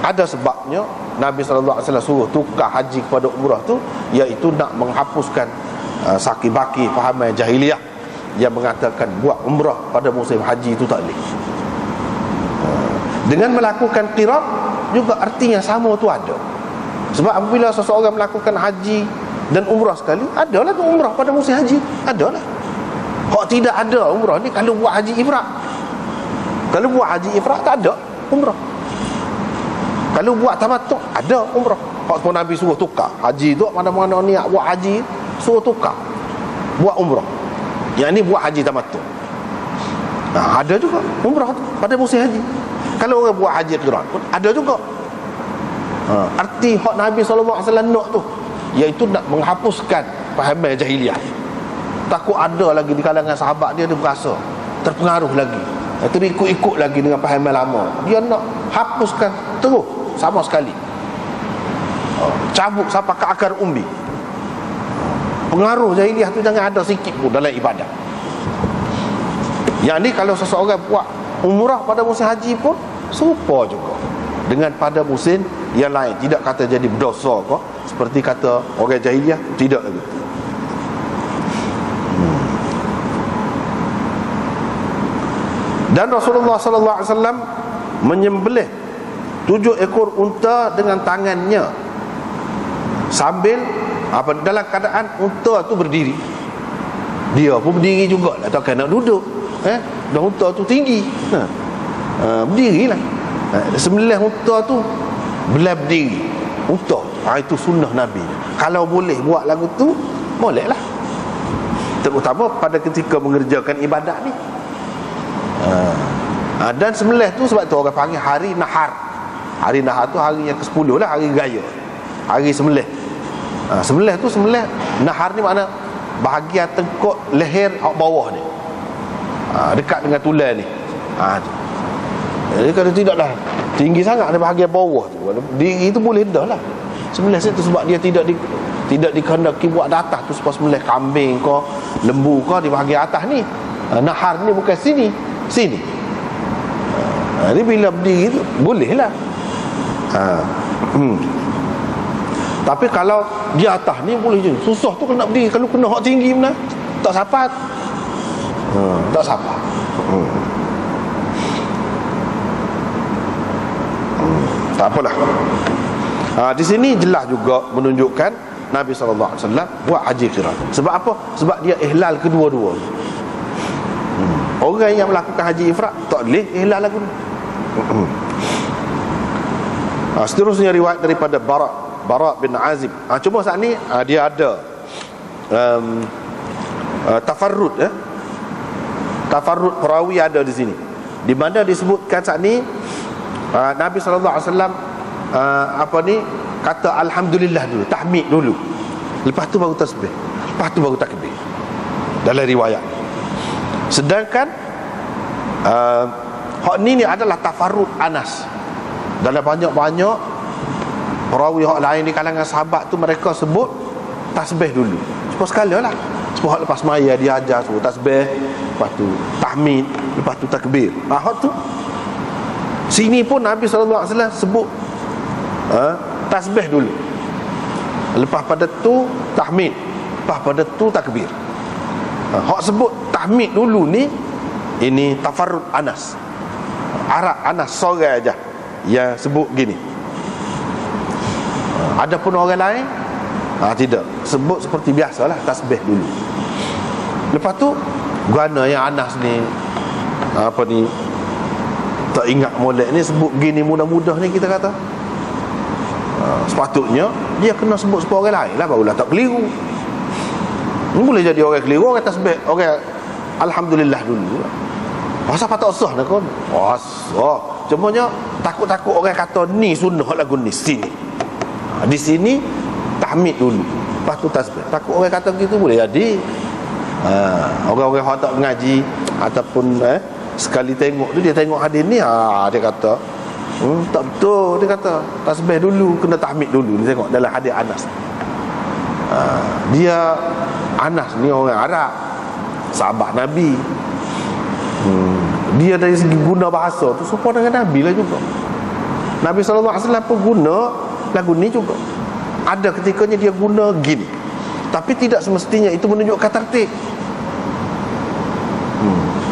Speaker 1: ada sebabnya Nabi SAW suruh tukar haji kepada umrah tu, iaitu nak menghapuskan saki-baki fahaman jahiliyah yang mengatakan buat umrah pada musim haji itu tak boleh. Dengan melakukan qiran juga artinya sama tu ada. Sebab apabila seseorang melakukan haji dan umrah sekali, adalah tu umrah pada musim haji, adalah. Hak tidak ada umrah ni kalau buat haji ifrat. Kalau buat haji ifrat tak ada umrah. Kalau buat tamattu ada umrah. Hak pun Nabi suruh tukar haji tu, mana-mana niat buat haji suruh tukar buat umrah. Yang ni buat haji tamattu. Ada juga umrah tu pada musim haji. Kalau orang buat haji qiran pun ada juga. Arti hak Nabi SAW nak tu, iaitu nak menghapuskan fahaman jahiliyah. Takut ada lagi di kalangan sahabat dia berasa terpengaruh lagi, terikut-ikut lagi dengan fahaman lama. Dia nak hapuskan terus sama sekali, cabut sampai ke akar umbi. Pengaruh jahiliyah tu jangan ada sikit pun dalam ibadah. Yang ni kalau seseorang buat umrah pada musim haji pun serupa juga dengan pada musim yang lain. Tidak kata jadi berdosa kok, seperti kata orang jahiliyah, tidak lagi. Dan Rasulullah SAW menyembelih 7 ekor unta dengan tangannya, sambil dalam keadaan unta tu berdiri. Dia pun berdiri jugalah, takkan nak duduk. Dan unta tu tinggi, berdirilah. Sembelih unta tu belah berdiri unta. Itu sunnah Nabi. Kalau boleh buat lagu tu, bolehlah, terutama pada ketika mengerjakan ibadat ni. Dan sembelih tu sebab tu orang panggil hari nahar. Hari nahar tu hari yang ke-10 lah, hari raya, hari sembelih. Sembelih tu, sembelih nahar ni makna bahagian tengkuk leher bawah ni, dekat dengan tulang ni. Jadi kalau tidak dah tinggi sangat di bahagian bawah tu, diri tu boleh dah lah sembelih situ, sebab dia tidak Tidak dikehendaki buat di atas tu supaya sembelih kambing ke lembu ke di bahagian atas ni. Nahar ni bukan sini, sini. Ni bila berdiri tu boleh lah. Tapi kalau di atas ni boleh je. Susah tu kena berdiri. Kalau kena hak tinggi mana tak sapat. Tak sapat. Tak apalah. Di sini jelas juga menunjukkan Nabi SAW buat haji qiran. Sebab apa? Sebab dia ihlal kedua-dua. Orang yang melakukan haji ifrad tak boleh ihlal lagu ni. Seterusnya riwayat daripada Bara bin Azib. Cuma saat ni dia ada tafarrud, tafarrud perawi ada di sini, di mana disebutkan saat ni Nabi SAW kata alhamdulillah dulu, tahmid dulu, lepas tu baru tasbih, lepas tu baru takbir dalam riwayat. Sedangkan hak ni adalah tafarrud Anas. Dalam banyak-banyak perawi hak lain di kalangan sahabat tu mereka sebut tasbih dulu. Sebab sekali lah, sebab lepas maya dia ajar sebut tasbih, lepas tu tahmid, lepas tu takbir. Hak tu sini pun Nabi SAW sebut tasbih dulu, lepas pada tu tahmid, lepas pada tu takbir. Hak sebut tahmid dulu ni, ini tafarrud Anas. Arab Anas seorang aja yang sebut gini. Adapun orang lain tidak, sebut seperti biasalah, tasbih dulu. Lepas tu guana yang Anas ni tak ingat molek ni sebut gini mudah-mudah ni, kita kata sepatutnya dia kena sebut sepuluh orang lain lah, barulah tak keliru. Ni boleh jadi orang keliru, orang tasbih, orang alhamdulillah dulu. Masa patut sah nak kon. Sah. Cumanya takut-takut orang kata ni sunnah lagu ni sini. Di sini tahmid dulu, lepas tu tasbih. Takut orang kata gitu boleh jadi. Orang-orang yang tak mengaji ataupun sekali tengok tu, dia tengok hadis ni, dia kata tak betul. Dia kata tasbih dulu, kena tahmid dulu. Dia tengok dalam hadis Anas. Dia Anas ni orang Arab, sahabat Nabi. Dia dari segi guna bahasa tu serupa dengan Nabi lah juga. Nabi SAW pun guna lagu ni juga. Ada ketikanya dia guna gini, tapi tidak semestinya itu menunjukkan tertib.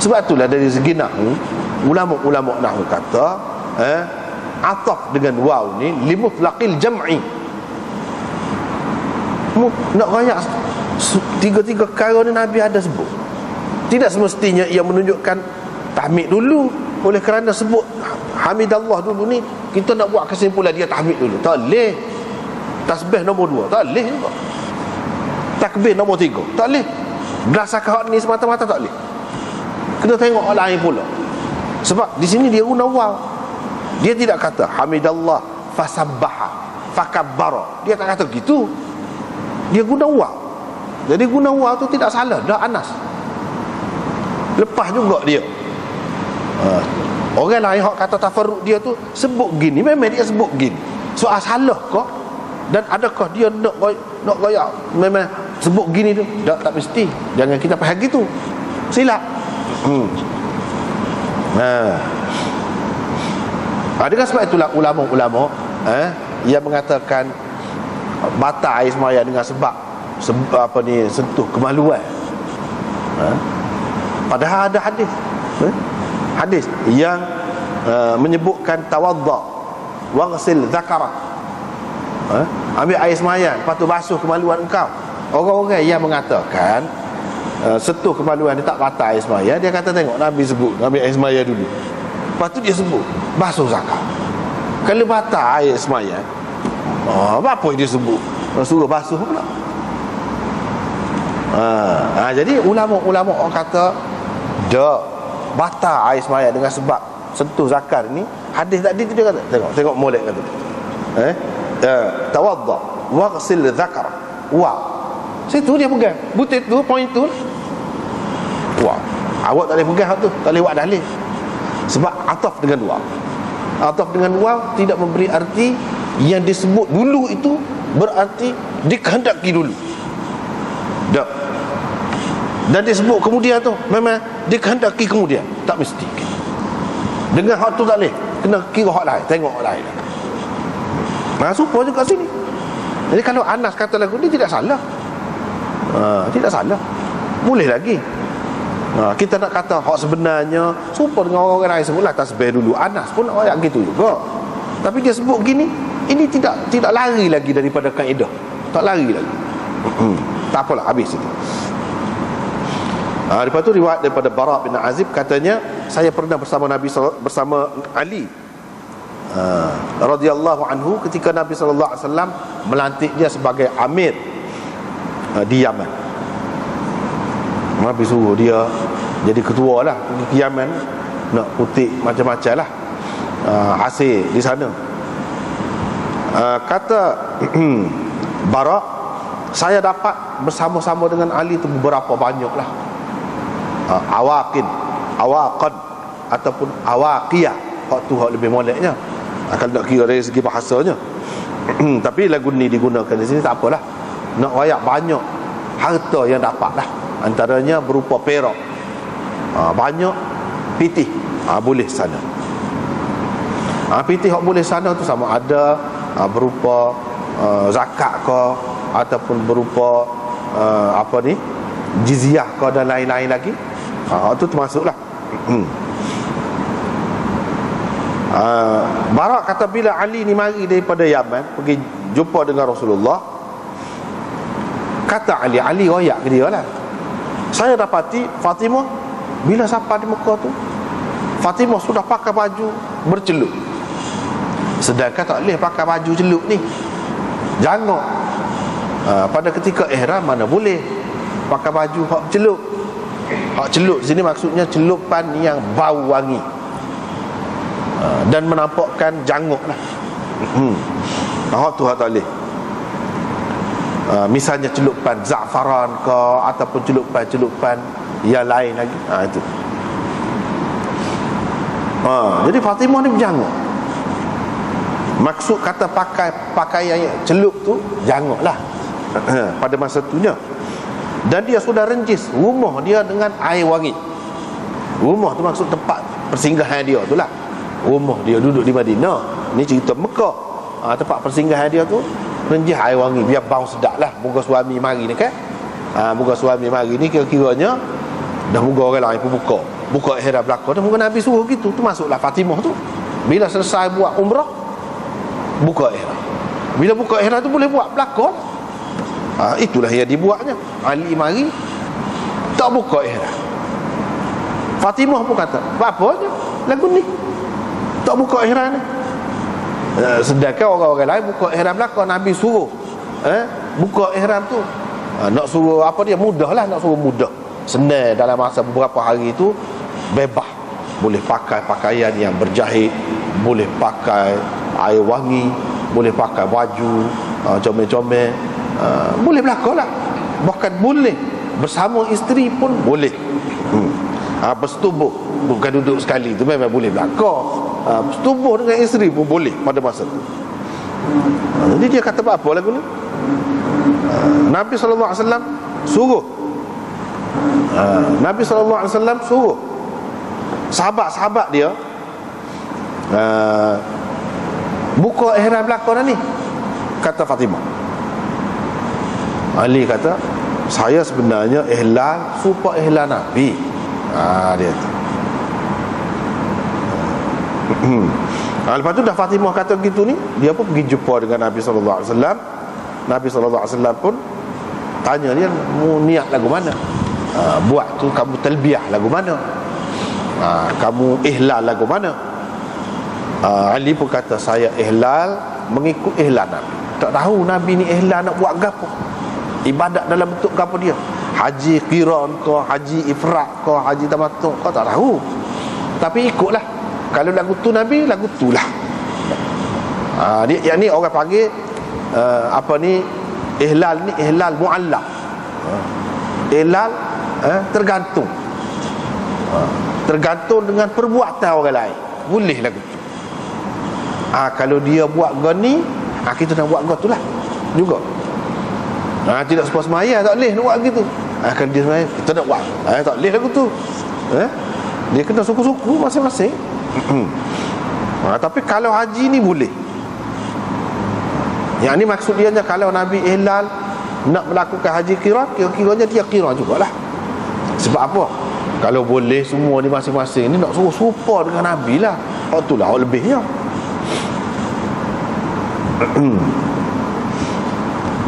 Speaker 1: Sebab itulah dari segi nahwu, ulama-ulama nahwu kata ataf dengan waw ni limutlaqil jam'i. Nak rayak tiga-tiga perkara ni Nabi ada sebut. Tidak semestinya ia menunjukkan tahmid dulu. Oleh kerana sebut hamidallah dulu ni, kita nak buat kesimpulan dia tahmid dulu. Tak boleh. Tasbih nombor 2 tak boleh juga. Takbir nombor 3 tak boleh. Berdasarkan hak ni semata-mata tak boleh. Kena tengok orang lain pula. Sebab di sini dia guna waw. Dia tidak kata hamidallah fasabbaha fakabbara. Dia tak kata gitu. Dia guna waw. Jadi guna waw tu tidak salah dah Anas. Lepas juga dia orang lain hak kata tafarrud dia tu sebut gini, memang dia sebut gini. Soal salah kok? Dan adakah dia nak royak memang sebut gini tu? Tak mesti. Jangan kita faham gitu, silap. Dengan sebab itulah ulama-ulama yang mengatakan batal air sembahyang dengan sebab sentuh kemaluan. Padahal ada hadis yang menyebutkan tawadda waghsil zakara, ambil air sembahyang lepas tu basuh kemaluan engkau. Orang-orang yang mengatakan sentuh kemaluan dia tak batal air sembahyang, dia kata tengok Nabi sebut ambil air sembahyang dulu, lepas tu dia sebut basuh zakar. Kalau batal air sembahyang, apa dia sebut suruh basuh pula? Jadi ulama-ulama orang kata dak batal air sembahyang dengan sebab sentuh zakar ni. Hadis tadi tu dia kata tengok molek kata tawadda waghsil zakar wa, situ dia pegang butir tu, point tu wa. Awak tak boleh pegang tu, tak boleh buat dalil. Sebab ataf dengan wa, ataf dengan wa tidak memberi arti yang disebut dulu itu berarti dikehendaki dulu. Tak. Dan disebut kemudian tu memang dikehendaki kemudian, tak mesti. Dengan hak tu tak boleh, kena kira hak lain, tengok hak lain. Supaya juga sini. Jadi kalau Anas kata lagu ni tidak salah. Tidak salah. Boleh lagi. Kita nak kata hak sebenarnya serupa dengan orang-orang lain sebutlah tasbih dulu. Anas pun ayat gitu juga. Tapi dia sebut gini, ini tidak lari lagi daripada kaedah. Tak lari lagi. Tak apalah, habis itu. Lepas tu riwayat daripada Bara' bin Azib, katanya saya pernah bersama bersama Ali radhiyallahu anhu ketika Nabi sallallahu alaihi wasallam melantik dia sebagai amir di Yaman. Nabi suruh dia jadi ketua lah, pergi ke Yaman, nak kutip macam-macam lah hasil di sana. Kata Bara', saya dapat bersama-sama dengan Ali tu beberapa banyak lah awaqad ataupun awaqiyah. Hak tu hak lebih moleknya kalau nak kira dari segi bahasanya. Tapi lagu ni digunakan di sini tak apalah, nak wayak banyak harta yang dapat lah, antaranya berupa perak banyak, pitih boleh sana. Pitih hak boleh sana tu sama ada berupa zakat ke ataupun berupa jizyah ke dan lain-lain lagi. Itu termasuklah. Bara' kata bila Ali ni mari daripada Yaman pergi jumpa dengan Rasulullah, kata Ali royak ke dia lah, saya dapati Fatimah bila sampai di Mekah tu, Fatimah sudah pakai baju bercelup, sedangkan tak boleh pakai baju celup ni, jangok. Pada ketika ihram mana boleh pakai baju hak celup. Hak celup di sini maksudnya celupan yang bau wangi dan menampakkan jangok lah. Hak tu hak tak boleh. Misalnya celupan za'faran ke ataupun celupan yang lain lagi, itu. Jadi Fatimah ni berjangok. Maksud kata pakaian celup tu jangok lah pada masa itunya. Dan dia sudah renjis rumah dia dengan air wangi. Rumah tu maksud tempat persinggahan dia tu lah. Rumah dia duduk di Madinah, ni cerita Mekah. Tempat persinggahan dia tu renjis air wangi, biar bau sedap lah. Moga suami mari ni kan, moga suami mari ni kira-kiranya dah moga orang lain pun buka ihram belakang. Dan moga Nabi suruh gitu. Tu masuklah Fatimah tu, bila selesai buat umrah, buka ihram. Bila buka ihram tu boleh buat belakang. Itulah yang dibuatnya. Ali mari tak buka ihram. Fatimah pun kata, apa je lagu ni, tak buka ihram ni. Sedangkan orang-orang lain buka ihram belakang. Nabi suruh buka ihram tu, nak suruh apa dia, mudah lah, nak suruh mudah, senang. Dalam masa beberapa hari tu bebas, boleh pakai pakaian yang berjahit, boleh pakai air wangi, boleh pakai baju comel-comel, boleh belakang lah. Bahkan boleh bersama isteri pun boleh. Bersetubuh, bukan duduk sekali tu memang boleh belakang. Bersetubuh dengan isteri pun boleh pada masa tu. Jadi dia kata apa lagu ni, Nabi SAW suruh Nabi SAW suruh sahabat-sahabat dia buka ihram belakang ni. Kata Fatimah, Ali kata, saya sebenarnya ihlal supaya ihlal Nabi. Dia tu. Lepas tu dah Fatimah kata gitu ni, dia pun pergi jumpa dengan Nabi SAW. Nabi SAW pun tanya dia, mu niat lagu mana? Buat tu kamu talbiyah lagu mana? Kamu ihlal lagu mana? Ali pun kata, saya ihlal mengikut ihlal Nabi. Tak tahu Nabi ni ihlal nak buat gapo, ibadat dalam bentuk gapo dia, haji qiran ke, haji ifrad ke, haji tamattu' kau tak tahu. Tapi ikutlah, kalau lagu tu Nabi, lagu tu lah. Yang ni orang panggil ihlal ni ihlal mu'allaq. Ihlal tergantung, tergantung dengan perbuatan orang lain, boleh lagu tu. Kalau dia buat gani, kita nak buat gani tu lah juga. Tidak sempat semaya, tak boleh nak buat gitu. Kan dia semaya, kita nak buat, tak boleh lagu tu. Dia kena suku-suku masing-masing. Tapi kalau haji ni boleh. Yang ni maksud dia kalau Nabi ihlal nak melakukan haji qiran, kira-kiranya dia qiran jugalah. Sebab apa? Kalau boleh semua ni masing-masing ni nak suruh serupa dengan Nabi lah. Itulah lebihnya.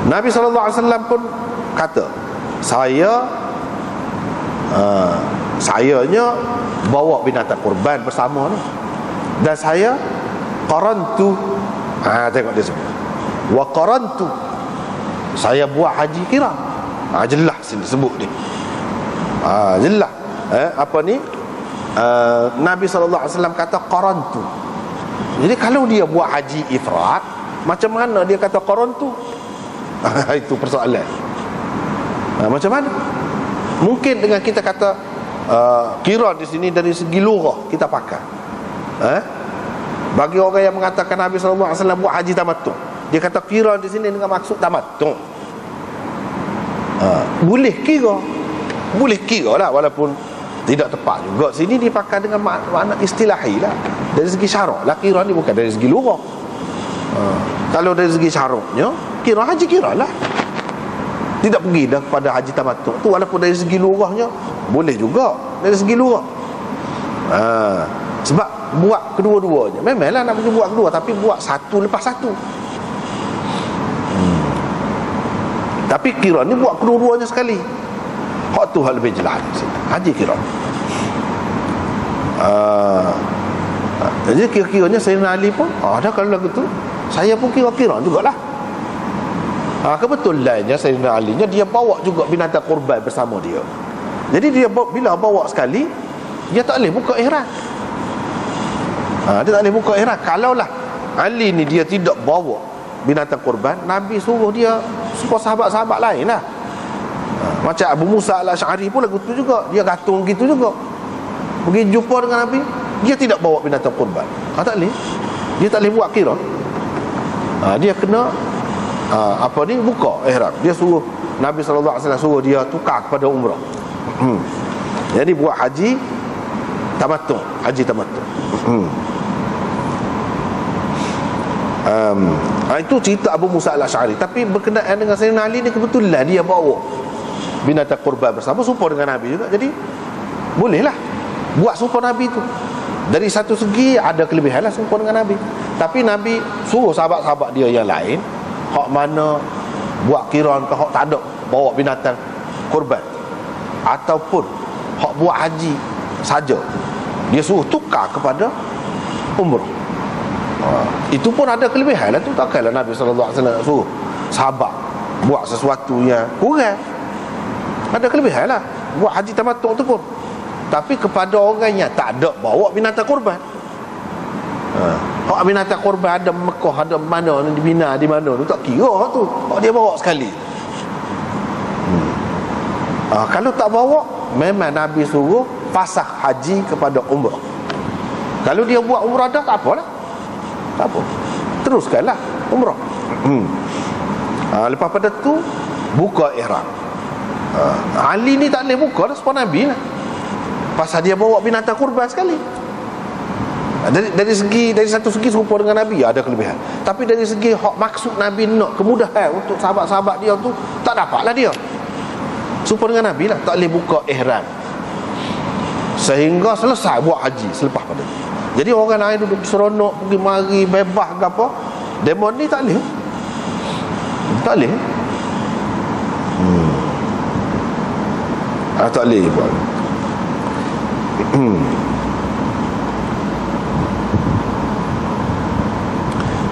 Speaker 1: Nabi SAW pun kata, sayanya bawa binatang kurban bersama ni. Dan saya qarantu, tengok dia sebut, wa qarantu, saya buat haji qiran. Jelas sini sebut dia. Jelas. Apa ni? Nabi SAW kata qarantu. Jadi kalau dia buat haji ifrat, macam mana dia kata qarantu? Itu persoalan. Macam mana? Mungkin dengan kita kata qiran di sini dari segi lughah kita pakai. Bagi orang yang mengatakan Nabi SAW buat haji tamattu', dia kata qiran di sini dengan maksud tamattu'. Boleh kira lah, walaupun tidak tepat juga. Sini dipakai dengan makna istilahi lah. Dari segi syarak lah, qiran ni bukan dari segi lughah. Kalau dari segi syaraknya, qiran haji qiran lah, tidak pergi dah kepada haji tamattu' tu. Walaupun dari segi lughahnya boleh juga, dari segi lughah. Sebab buat kedua-duanya, memanglah nak pergi buat kedua, tapi buat satu lepas satu. Tapi qiran ni buat kedua-duanya sekali. Hak tu hal lebih jelas haji qiran. Jadi kira-kiranya Sayyidina Ali pun dah kalau lagu tu saya pun kira qiran jugalah. Kebetulannya Sayyidina Ali nya dia bawa juga binatang kurban bersama dia. Jadi dia bila bawa sekali, dia tak boleh buka ihram. Dia tak boleh buka ihram. Kalaulah Ali ni dia tidak bawa binatang kurban, Nabi suruh dia supaya sahabat-sahabat lain lah. Macam Abu Musa al-Ash'ari pun lagu tu juga, dia gantung gitu juga. Pergi jumpa dengan Nabi, dia tidak bawa binatang kurban. Tak boleh. Dia tak boleh buat qiran. Dia kena buka ihram. Dia suruh Nabi SAW suruh dia tukar kepada umrah. Jadi buat haji tamattu', haji tamattu'. Itu cerita Abu Musa al-Ash'ari. Tapi berkenaan dengan Sayyidina Ali ni, kebetulan dia bawa binatang kurban bersama, serupa dengan Nabi juga. Jadi bolehlah buat serupa Nabi tu. Dari satu segi ada kelebihan lah serupa dengan Nabi. Tapi Nabi suruh sahabat-sahabat dia yang lain, hak mana buat qiran ke, hak tak ada bawa binatang kurban, ataupun hak buat haji saja, dia suruh tukar kepada umrah. Itu pun ada kelebihan lah tu. Takkanlah Nabi SAW suruh sahabat buat sesuatu yang kurang. Ada kelebihan lah buat haji tamattu' tu pun. Tapi kepada orang yang tak ada bawa binatang kurban, hak binatang kurban ada Mekah, ada mana, di Mina, di mana tu, tak kira hak tu, hak dia bawa sekali. Kalau tak bawa, memang Nabi suruh fasakh haji kepada umrah. Kalau dia buat umrah dah, tak apalah, tak apa, teruskanlah umrah. Lepas pada tu buka ihram. Ali ni tak boleh buka dah sebab Nabi lah, pasal dia bawa binatang kurban sekali. Dari satu segi serupa dengan Nabi, ada kelebihan. Tapi dari segi hak maksud Nabi nak kemudahan untuk sahabat-sahabat dia tu, tak dapatlah dia serupa dengan Nabi lah. Tak boleh buka ihram sehingga selesai buat haji selepas pada tu. Jadi orang lain duduk seronok, pergi mari, bebas ke apa, demon ni tak boleh. Tak boleh. Tak boleh buat.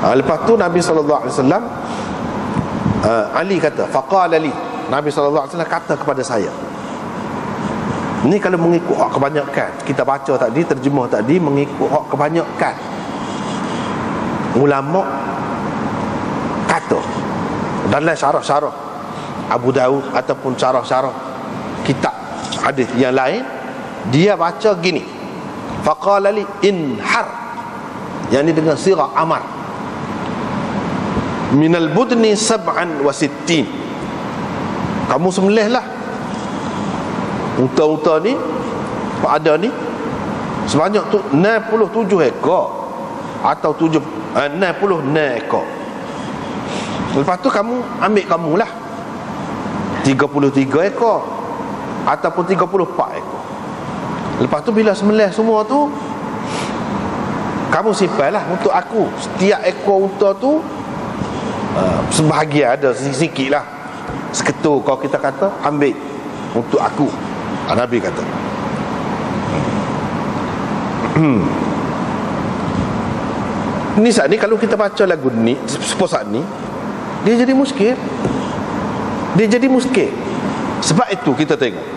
Speaker 1: Lepas tu Nabi SAW, Ali kata, faqala li, Nabi SAW kata kepada saya. Ni kalau mengikut hak kebanyakan, kita baca tadi, terjemah tadi, mengikut hak kebanyakan ulama kata dalam syarah-syarah Abu Daud ataupun syarah-syarah kitab hadis yang lain, dia baca gini, faqala li inhar, yang ni dengan sirah amar, minal budni sab'an wa sittin, Kamu sembelih lah unta-unta ni ada ni sebanyak tu 67 ekor atau 66 ekor. Lepas tu kamu ambil kamulah 33 ekor ataupun 34 ekor. Lepas tu bila sembelih semua tu, kamu simpanlah untuk aku. Setiap ekor unta tu sebahagian ada sikit lah, seketul kalau kita kata, ambil untuk aku. Nabi kata. Ni saat ni kalau kita baca lagu ni, saat ni dia jadi muskil. Dia jadi muskil. Sebab itu kita tengok,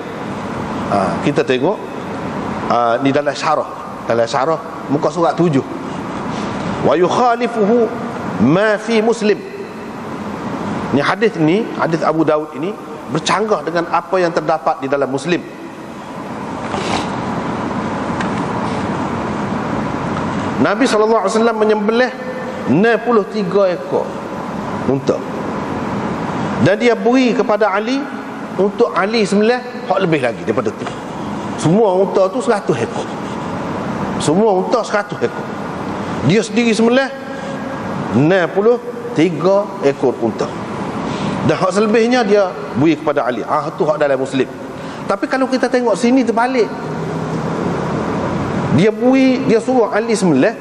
Speaker 1: kita tengok ni dalam syarah muka surat 7, wa yukhalifuhu ma fi Muslim. Ni hadis Abu Daud ini bercanggah dengan apa yang terdapat di dalam Muslim. Nabi SAW menyembelih 63 ekor unta, dan dia beri kepada Ali untuk Ali sembelih hak lebih lagi daripada tu. Semua unta tu 100 ekor. Semua unta 100 ekor. Dia sendiri sembelih 63 ekor unta. Dan hak selebihnya dia beri kepada Ali. Tu hak dalam Muslim. Tapi kalau kita tengok sini terbalik. Dia suruh Ali sembelih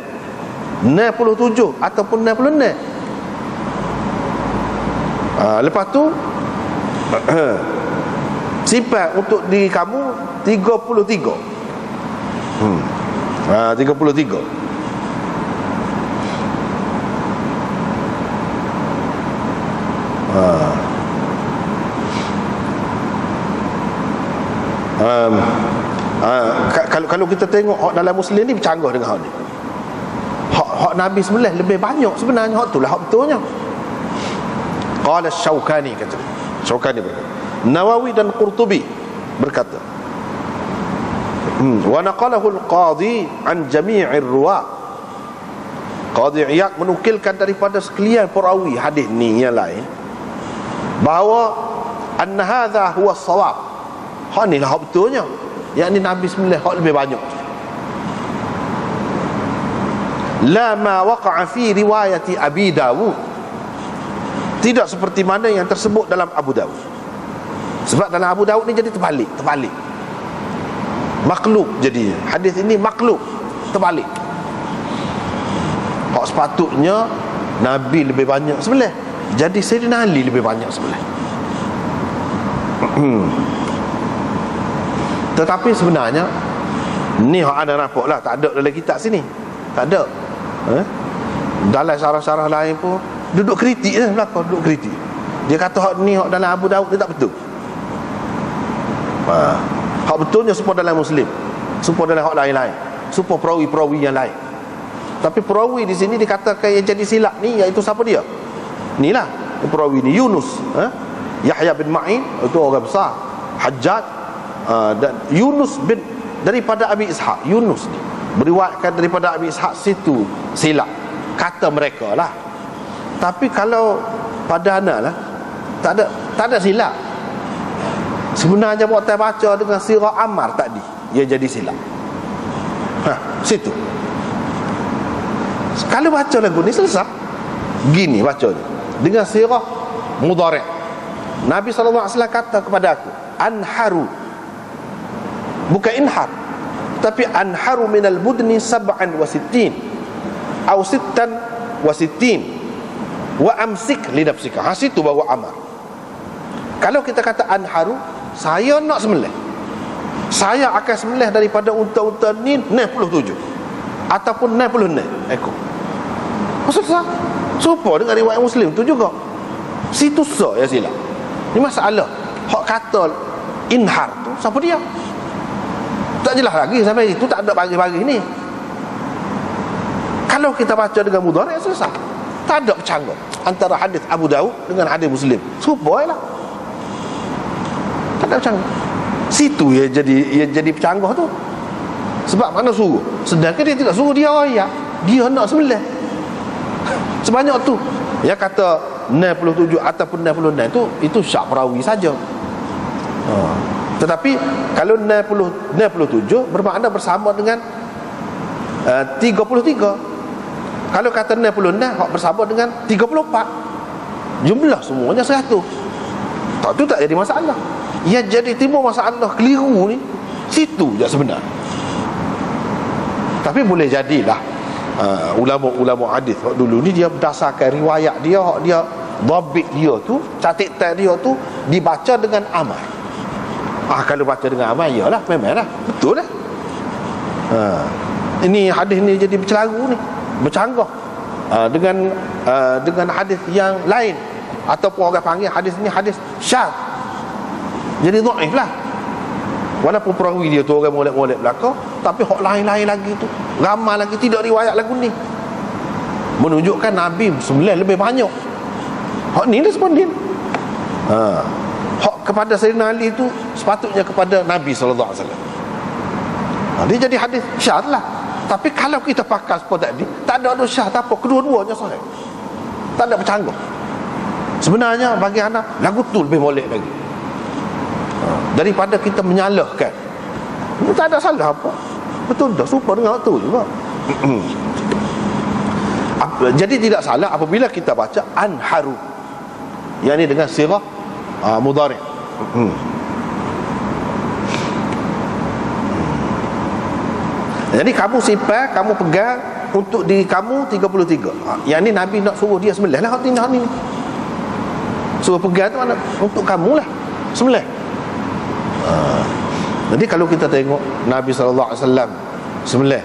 Speaker 1: 67 ataupun 66. Lepas tu simpan untuk diri kamu 33. 33. Kalau kita tengok hak dalam Muslim ni bercanggah dengan hak ni. Hak Nabi sembelih lebih banyak sebenarnya. Hak tu lah hak betulnya. Qala Syaukani, kata Syaukani berkata, Nawawi dan Qurtubi berkata, wa naqalahu al-qadhi an jami'ir ruwa. Qadhi Iyad menukilkan daripada sekalian perawi hadis ni yang lain bahawa anna hadha huwa as-shawab. Hak ni lah hak betulnya, yakni Nabi sembelih hak lebih banyak. La ma waqa'a fi riwayati Abi Dawud. Tidak seperti mana yang tersebut dalam Abu Dawud. Sebab dalam Abu Dawud ni jadi terbalik. Makhluk jadi. Hadis ini makhluk, terbalik. Hak sepatutnya Nabi lebih banyak sembelih, jadi Sayyidina Ali lebih banyak sembelih. Tetapi sebenarnya ni hak anda nampak lah, tak ada dalam kitab sini. Tak ada. Dalam syarah-syarah lain pun duduk kritik je belakang, duduk kritik. Dia kata hak ni hak dalam Abu Daud dia tak betul. Hak betulnya supaya dalam Muslim, supaya dalam hak lain-lain, supaya perawi-perawi yang lain. Tapi perawi di sini dikatakan yang jadi silap ni iaitu siapa dia? Inilah perawi ni, Yunus, Yahya bin Ma'in, itu orang besar. Hajjaj, dan Yunus bin daripada Abi Ishaq. Yunus ni beriwayatkan daripada Abi Ishaq, situ silap kata mereka lah. Tapi kalau pada anak lah, tak ada silap. Sebenarnya waktu baca dengan sirah Ammar tadi, ia jadi silap. Situ. Kalau baca lagu ni selesai. Gini bacanya dengan sirah mudhari'. Nabi SAW kata kepada aku, anharu, bukan inhar, tapi anharu minal budni 67 atau 66 wa amsik li nafsika. Situ bawa Ammar. Kalau kita kata anharu, saya nak sembelih, saya akan sembelih daripada unta-unta ni 67 ataupun 66 ekor. Maksudnya serupa dengan riwayat Muslim tu juga. Situ sah ya silap. Ni masalah. Hak kata inhar tu siapa dia? Tak jelas lagi sampai itu, tak ada bagi-bagi ni. Kalau kita baca dengan mudhari' selesai. Tak ada bercanggah antara hadis Abu Daud dengan hadis Muslim. Serupa lah. Tak ada bercanggah. Situ ya jadi bercanggah tu. Sebab mana suruh? Sedangkan dia tidak suruh dia ayat. Dia nak sembelih. Sebanyak tu. Yang kata 67 ataupun 66 tu, itu syak perawi saja. Tetapi kalau 67 bermakna bersama dengan 33. Kalau kata 66 hak bersama dengan 34. Jumlah semuanya 100. Tak tu tak jadi masalah. Yang jadi timbul masalah keliru ni situ je sebenar. Tapi boleh jadilah ulama-ulama hadis dulu ni dia berdasarkan riwayat dia, hak dia dhabit dia tu, catatan dia tu dibaca dengan amal. Kalau baca dengan amal, iyalah, memanglah betul lah. Ini hadis ni jadi bercelaru ni, bercanggah dengan hadis yang lain, ataupun orang panggil hadis ni hadis syadz. Jadi dhaif lah. Walaupun perawi dia tu orang molek-molek belaka, tapi hak lain-lain lagi tu, ramai lagi tidak riwayat lagu ni, menunjukkan Nabi sebenarnya lebih banyak. Hak ni lah sepandin. Hak kepada Sayyidina Ali tu sepatutnya kepada Nabi SAW. Dia jadi hadis syadz lah. Tapi kalau kita pakai seperti tadi, tak ada syadz, tak apa, kedua-duanya sahih, tak ada bercanggah. Sebenarnya bagi anak lagu tu lebih molek lagi daripada kita menyalahkan. Tak ada salah apa, betul dah, serupa dengan tu juga. Jadi tidak salah apabila kita baca anharu, yang ini dengan sirah mudhari'. Jadi kamu simpan, kamu pegang untuk diri kamu 33. Yang ni Nabi nak suruh dia sembelih lah hak ni. Suruh pegang tu mana? Untuk kamu lah sembelih. Jadi kalau kita tengok Nabi SAW sembelih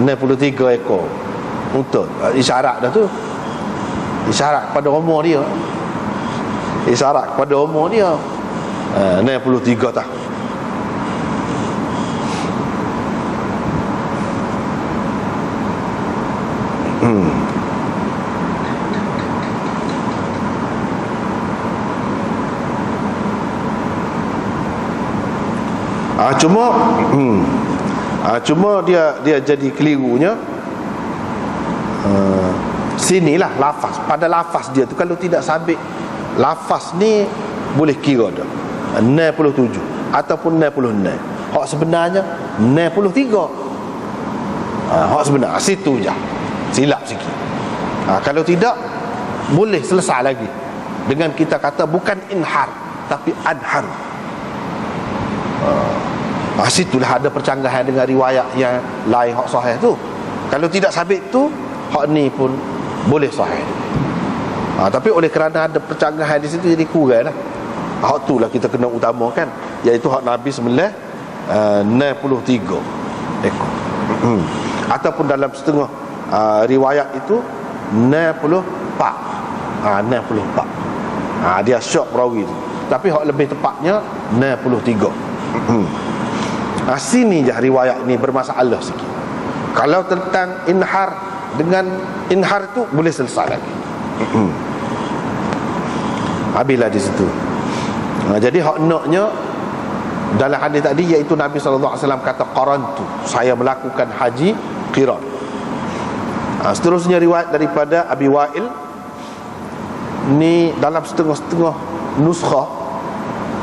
Speaker 1: 63 ekor untuk isyarat dah tu, isyarat kepada umur dia, isyarat kepada umur dia 63 tak. Cuma dia jadi kelirunya sinilah lafaz. Pada lafaz dia tu kalau tidak sabit lafaz ni boleh kira dah 67 ataupun 66. Hak sebenarnya 63. Hak sebenar situ je, silap sikit. Kalau tidak boleh selesai lagi dengan kita kata bukan inhar tapi anhar. Situlah ada percanggahan dengan riwayat yang lain hak sahih tu. Kalau tidak sabit tu, hak ni pun boleh sahih. Tapi oleh kerana ada percanggahan di situ, jadi kurang lah. Hak tu lah kita kena utamakan, iaitu hak Nabi sembelih 63 ekor. Ataupun dalam setengah riwayat itu 64. 64. Dia syok perawi tu. Tapi hak lebih tepatnya 63. Sini je riwayat ni bermasalah sikit. Kalau tentang inhar, dengan inhar tu boleh selesai lagi. Habislah di situ. Jadi hak naknya dalam hadis tadi, iaitu Nabi SAW kata qarantu, saya melakukan haji qiran. Seterusnya riwayat daripada Abi Wa'il ni dalam setengah-setengah nuskhah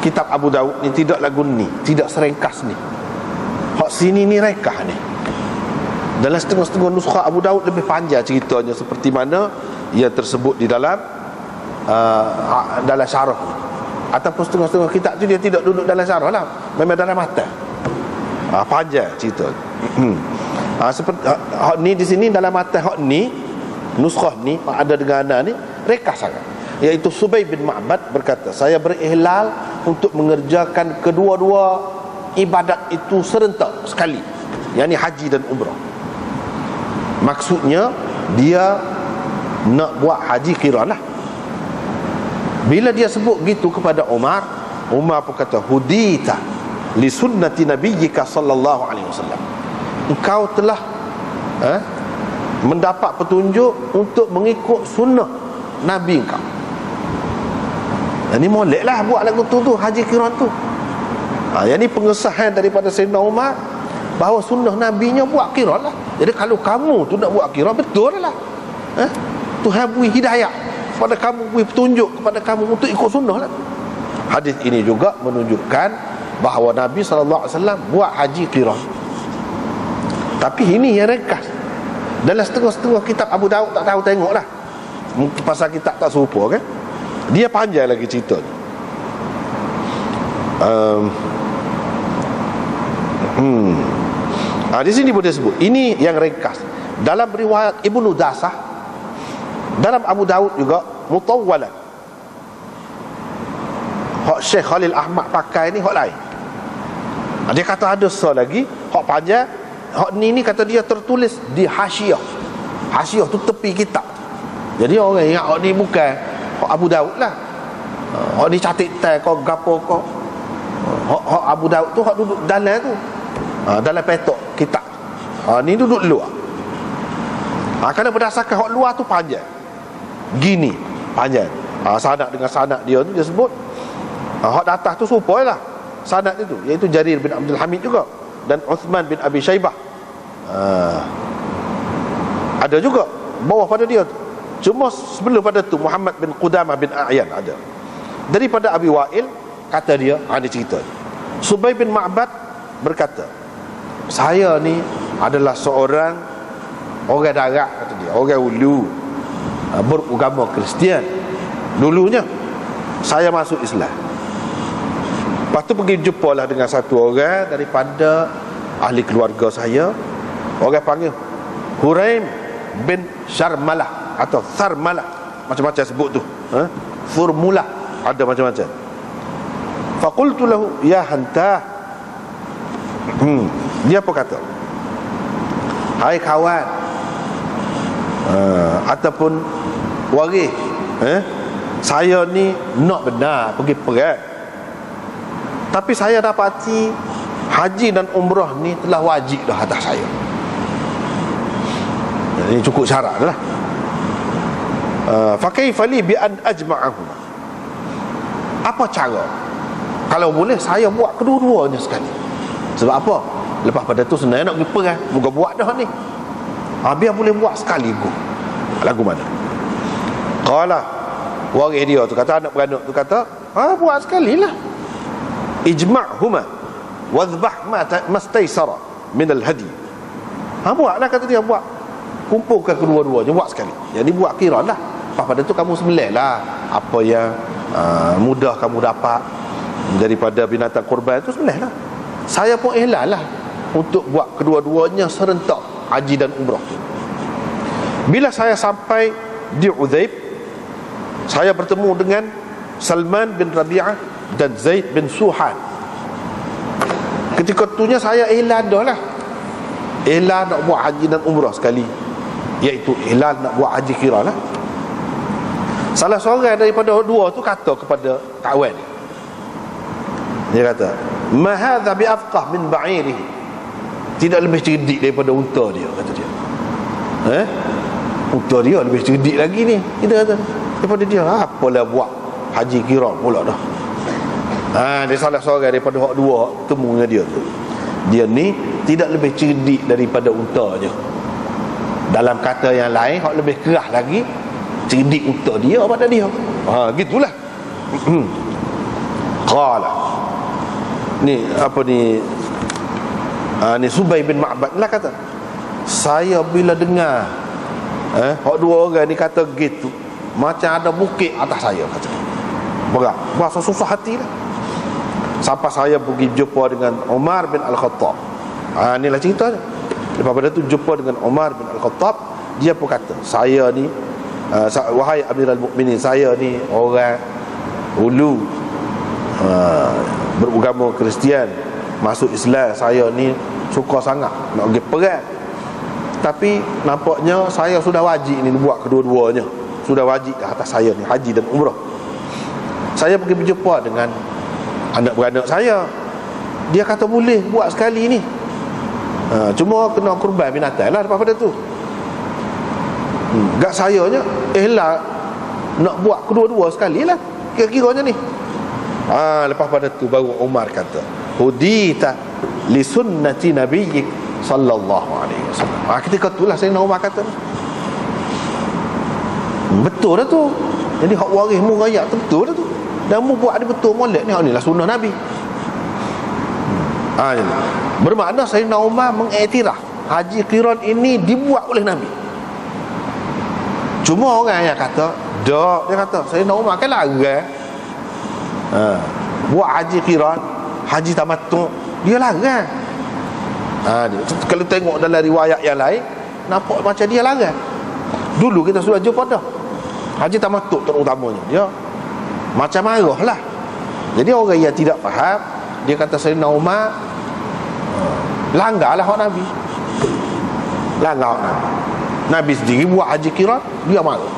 Speaker 1: kitab Abu Daud ni tidak lagu ni, tidak seringkas ni. Hak sini ni rekah ni. Dalam setengah-setengah nuskhah Abu Daud lebih panjang ceritanya, seperti mana yang tersebut di dalam syarah. Ataupun setengah-setengah kitab tu dia tidak duduk dalam syarah lah, memang dalam mata. Panjang cerita. Seperti hak ni di sini dalam mata hak ni, nuskhah ni ada dengan ana ni rekah sangat. Iaitu Subay bin Ma'bad berkata, saya berihlal untuk mengerjakan kedua-dua ibadat itu serentak sekali, yakni haji dan umrah. Maksudnya dia nak buat haji qiran lah. Bila dia sebut gitu kepada Umar pun kata, hudita li sunnati nabiyyika sallallahu alaihi wasallam, engkau telah mendapat petunjuk untuk mengikut sunnah Nabi engkau. Ini molek lah buat lagu tu haji qiran tu. Yang ni pengesahan daripada Sayyidina Umar bahawa sunnah Nabi-nya buat qiran lah. Jadi kalau kamu tu nak buat qiran, betul lah. Tuhan beri hidayah kepada kamu, beri petunjuk kepada kamu untuk ikut sunnah lah. Hadis ini juga menunjukkan bahawa Nabi SAW buat haji qiran. Tapi ini yang ringkas. Dalam setengah-setengah kitab Abu Daud tak tahu tengok dah. Mungkin pasal kitab tak serupa kan. Dia panjang lagi cerita ni. Di sini boleh sebut. Ini yang ringkas. Dalam riwayat Ibnu Dasah, dalam Abu Daud juga mutawwalan. Hak Syekh Khalil Ahmad pakai ni hak lain. Dia kata ada lagi hak panjang. Hak ni kata dia tertulis di hasyiah. Hasyiah tu tepi kitab. Jadi orang ingat hak ni bukan hak Abu Daud lah. Hak ni catik tai kau gapo kau. Hak Abu Daud tu hak duduk dalam tu. Dalam petok kitab. Ni duduk luar. Kerana berdasarkan hak luar tu panjang. Gini panjang. Sanad dengan sanad dia tu dia sebut. Hak atas tu serupa lah sanad itu, iaitu Jarir bin Abdul Hamid juga, dan Uthman bin Abi Shaybah. Ada juga bawah pada dia tu. Cuma sebelum pada tu Muhammad bin Qudamah bin A'yan ada. Daripada Abi Wa'il, kata dia, ada cerita Subay bin Ma'bad berkata, saya ni adalah seorang orang darat, kata dia, orang ulu, beragama Kristian. Dulunya saya masuk Islam. Lepas tu pergi jumpa lah dengan satu orang daripada ahli keluarga saya. Orang panggil Huraim bin Syarmalah atau Tharmalah, macam-macam sebut tu. Thurmulah, ada macam-macam. Faqultu lahu ya hantah. Dia apa kata? Hai kawan, ataupun waris, saya ni nak benar pergi perang, tapi saya dapati haji dan umrah ni telah wajib dah atas saya. Ini cukup syarat dah. Fa kaifa li bi an ajma'ahuma? Apa cara kalau boleh saya buat kedua-duanya sekali? Sebab apa? Lepas pada tu sebenarnya nak pergi perang, moga buat dah ni. Biar boleh buat sekali go. Lagu mana? Qala, waris dia tu kata, anak beranak tu kata, buat sekali lah. Ijma'huma wadhbah ma mastaysara min al-hadi. Buatlah, kata dia, buat. Kumpulkan kedua-duanya, buat sekali. Jadi buat qiran lah. Lepas pada tu kamu sembelih lah apa yang mudah kamu dapat daripada binatang korban tu, sembelih lah. Saya pun ihlal lah untuk buat kedua-duanya serentak, haji dan umrah tu. Bila saya sampai di Udzaib, saya bertemu dengan Salman bin Rabi'ah dan Zaid bin Suhan. Ketika itunya saya ihlan dah lah. Ihlan nak buat haji dan umrah sekali, iaitu ihlan nak buat haji qiran lah. Salah seorang daripada dua tu kata kepada kawan, dia kata, ma hadha bi afqah min ba'irihi. Tidak lebih cerdik daripada unta dia, kata dia. Unta dia lebih cerdik lagi ni, kita kata, daripada dia. Apalah buat haji qiran pula dah. Dia salah seorang daripada hak dua temunya dia tu. Dia ni tidak lebih cerdik daripada unta je. Dalam kata yang lain, hak lebih keras lagi, cerdik unta dia pada dia. Gitulah. Qala, ni apa ni, ni Subay bin Ma'bad lah kata, saya bila dengar hak dua orang ni kata gitu, macam ada bukit atas saya, kata. Berat, berasa susah hati lah. Sampai saya pergi jumpa dengan Umar bin Al-Khattab. Inilah ceritanya. Lepas pada tu jumpa dengan Umar bin Al-Khattab, dia pun kata, saya ni, wahai Amirul Mukminin, saya ni orang ulu, beragama Kristian, masuk Islam. Saya ni suka sangat nak pergi perang, tapi nampaknya saya sudah wajib ni buat kedua-duanya. Sudah wajib atas saya ni haji dan umrah. Saya pergi berjumpa dengan anak beranak saya. Dia kata boleh buat sekali ni, cuma kena kurban binatang lah lepas pada tu. Gak sayanya lah nak buat kedua-dua sekali lah, kira-kiranya ni. Lepas pada tu baru Umar kata, hudita li sunnati nabiyyik sallallahu alaihi wasallam. Ketika itulah Sayyidina Umar kata, betul dah tu. Jadi hak warismu rakyat tu betul dah tu. Dan mu buat dia betul molek ni, inilah sunnah Nabi. Bermakna Sayyidina Umar mengiktiraf haji qiran ini dibuat oleh Nabi. Cuma orang yang kata dak, dia kata Sayyidina Umar kan larang buat haji qiran, haji tamattu, dia larang. Kalau tengok dalam riwayat yang lain, nampak macam dia larang. Dulu kita sudah jumpa dah haji tamattu terutamanya, dia macam marah lah. Jadi orang yang tidak faham, dia kata Sayyidina Umar langgarlah hak Nabi. Langgar hak Nabi. Nabi sendiri buat haji qiran, dia marah.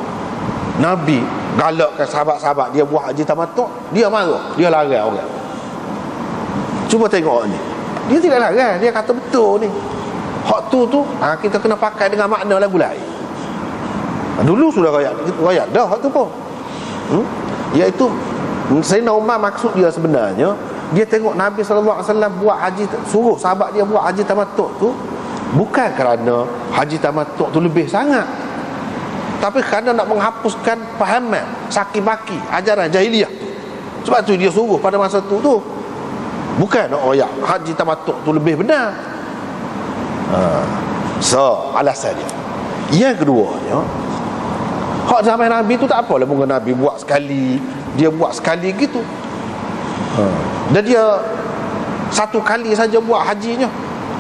Speaker 1: Nabi galakkan sahabat-sahabat dia buat haji tamattu, dia marah, dia larang orang. Cuba tengok ni, dia tidak larang, dia kata betul ni. Hak tu kita kena pakai dengan makna lagu lain. Dulu sudah rakyat dah hak tu pun. Iaitu Sayyidina Umar maksud dia sebenarnya, dia tengok Nabi SAW buat haji, suruh sahabat dia buat haji tamattu tu bukan kerana haji tamattu tu lebih sangat, tapi kerana nak menghapuskan pahaman saki baki ajaran jahiliah. Sebab tu dia suruh pada masa tu bukan nak royak haji tamattu tu lebih benar. So alasan dia. Yang keduanya, hak zaman Nabi tu tak apalah, mungkin Nabi buat sekali, dia buat sekali gitu. Dan dia satu kali saja buat hajinya,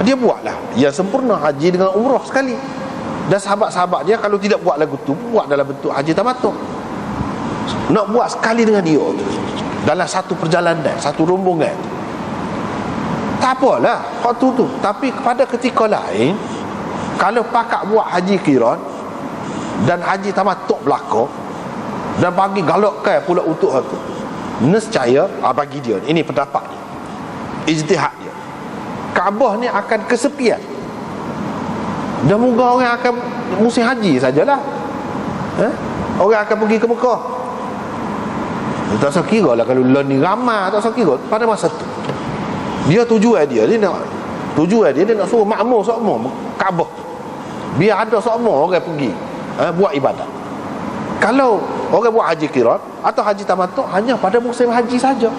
Speaker 1: dia buatlah yang sempurna, haji dengan umrah sekali. Dan sahabat-sahabat dia kalau tidak buat lagu tu, buat dalam bentuk haji tamattu. Nak buat sekali dengan dia dalam satu perjalanan, satu rombongan, tak apalah hak tu. Tapi pada ketika lain, kalau pakak buat haji qiran dan haji tamattu belaka, dan bagi galakkan pula untuk hal tu, nescaya bagi dia, ini pendapat dia, ijtihad dia, Kaabah ni akan kesepian. Dan moga orang akan musim haji sajalah. Orang akan pergi ke Mekah. Tak usah kira lah kalau lon ni ramai, tak usah kira. Pada masa tu dia tujuan dia nak suruh makmur semua Kaabah, biar ada semua orang pergi buat ibadat. Kalau orang buat haji qiran atau haji tamattu hanya pada musim haji saja,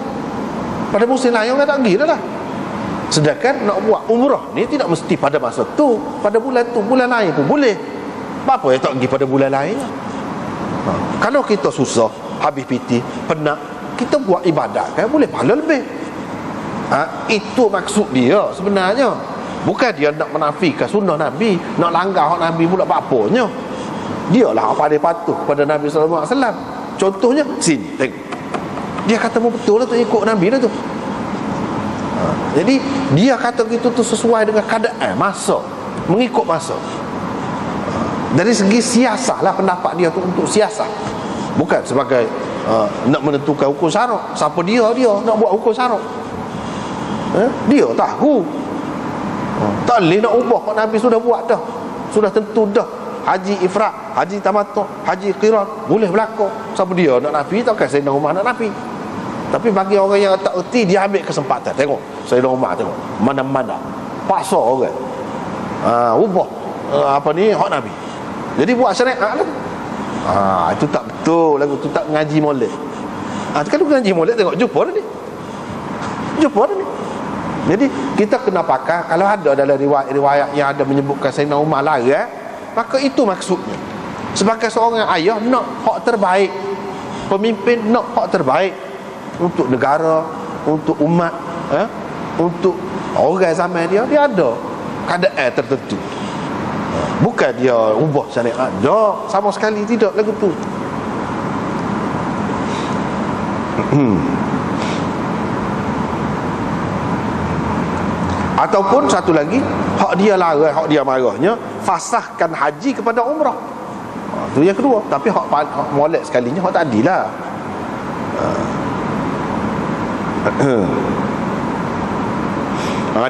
Speaker 1: pada musim lain orang tak pergi dah lah. Sedangkan nak buat umrah ni tidak mesti pada masa tu, pada bulan tu, bulan lain pun boleh. Apa yang tak pergi pada bulan lain? Kalau kita susah, habis piti, penat, kita buat ibadat kan boleh pahala lebih. Itu maksud dia sebenarnya. Bukan dia nak menafikan sunnah Nabi, nak langgar hak Nabi pula apa-apanya. Dialah apa dia patuh pada Nabi SAW. Contohnya sini, tengok, dia kata betul lah tu, ikut Nabi dah tu. Jadi dia kata gitu tu sesuai dengan keadaan masa, mengikut masa. Dari segi siasah lah pendapat dia tu, untuk siasah, bukan sebagai nak menentukan hukum syarak. Siapa dia nak buat hukum syarak? Dia tahu. Tak boleh nak ubah kalau Nabi sudah buat dah, sudah tentu dah. Haji ifrat, haji tamattu, haji qiran boleh berlaku. Siapa dia nak nafi? Takkan Sayyidina Umar nak nafi. Tapi bagi orang yang tak erti, dia ambil kesempatan. Tengok Sayyidina Umar, tengok mana-mana paksa orang ubah hak Nabi. Jadi buat syariat lah. Itu tak betul lagu tu, tak ngaji molek. Kalau ngaji molek, tengok jumpa dah ni. Jadi kita kena pakai, kalau ada dalam riwayat yang ada menyebutkan Sayyidina Umar larang, maka itu maksudnya. Sebagai seorang ayah, nak hak terbaik, pemimpin nak hak terbaik untuk negara, untuk umat, untuk orang zaman dia ada keadaan tertentu. Bukan dia ubah syariat, sama sekali tidak lagu tu. Ataupun satu lagi, hak dia larang, hak dia marahnya, fasahkan haji kepada umrah. Itu yang kedua. Tapi hak molek sekalinya, hak tak adilah.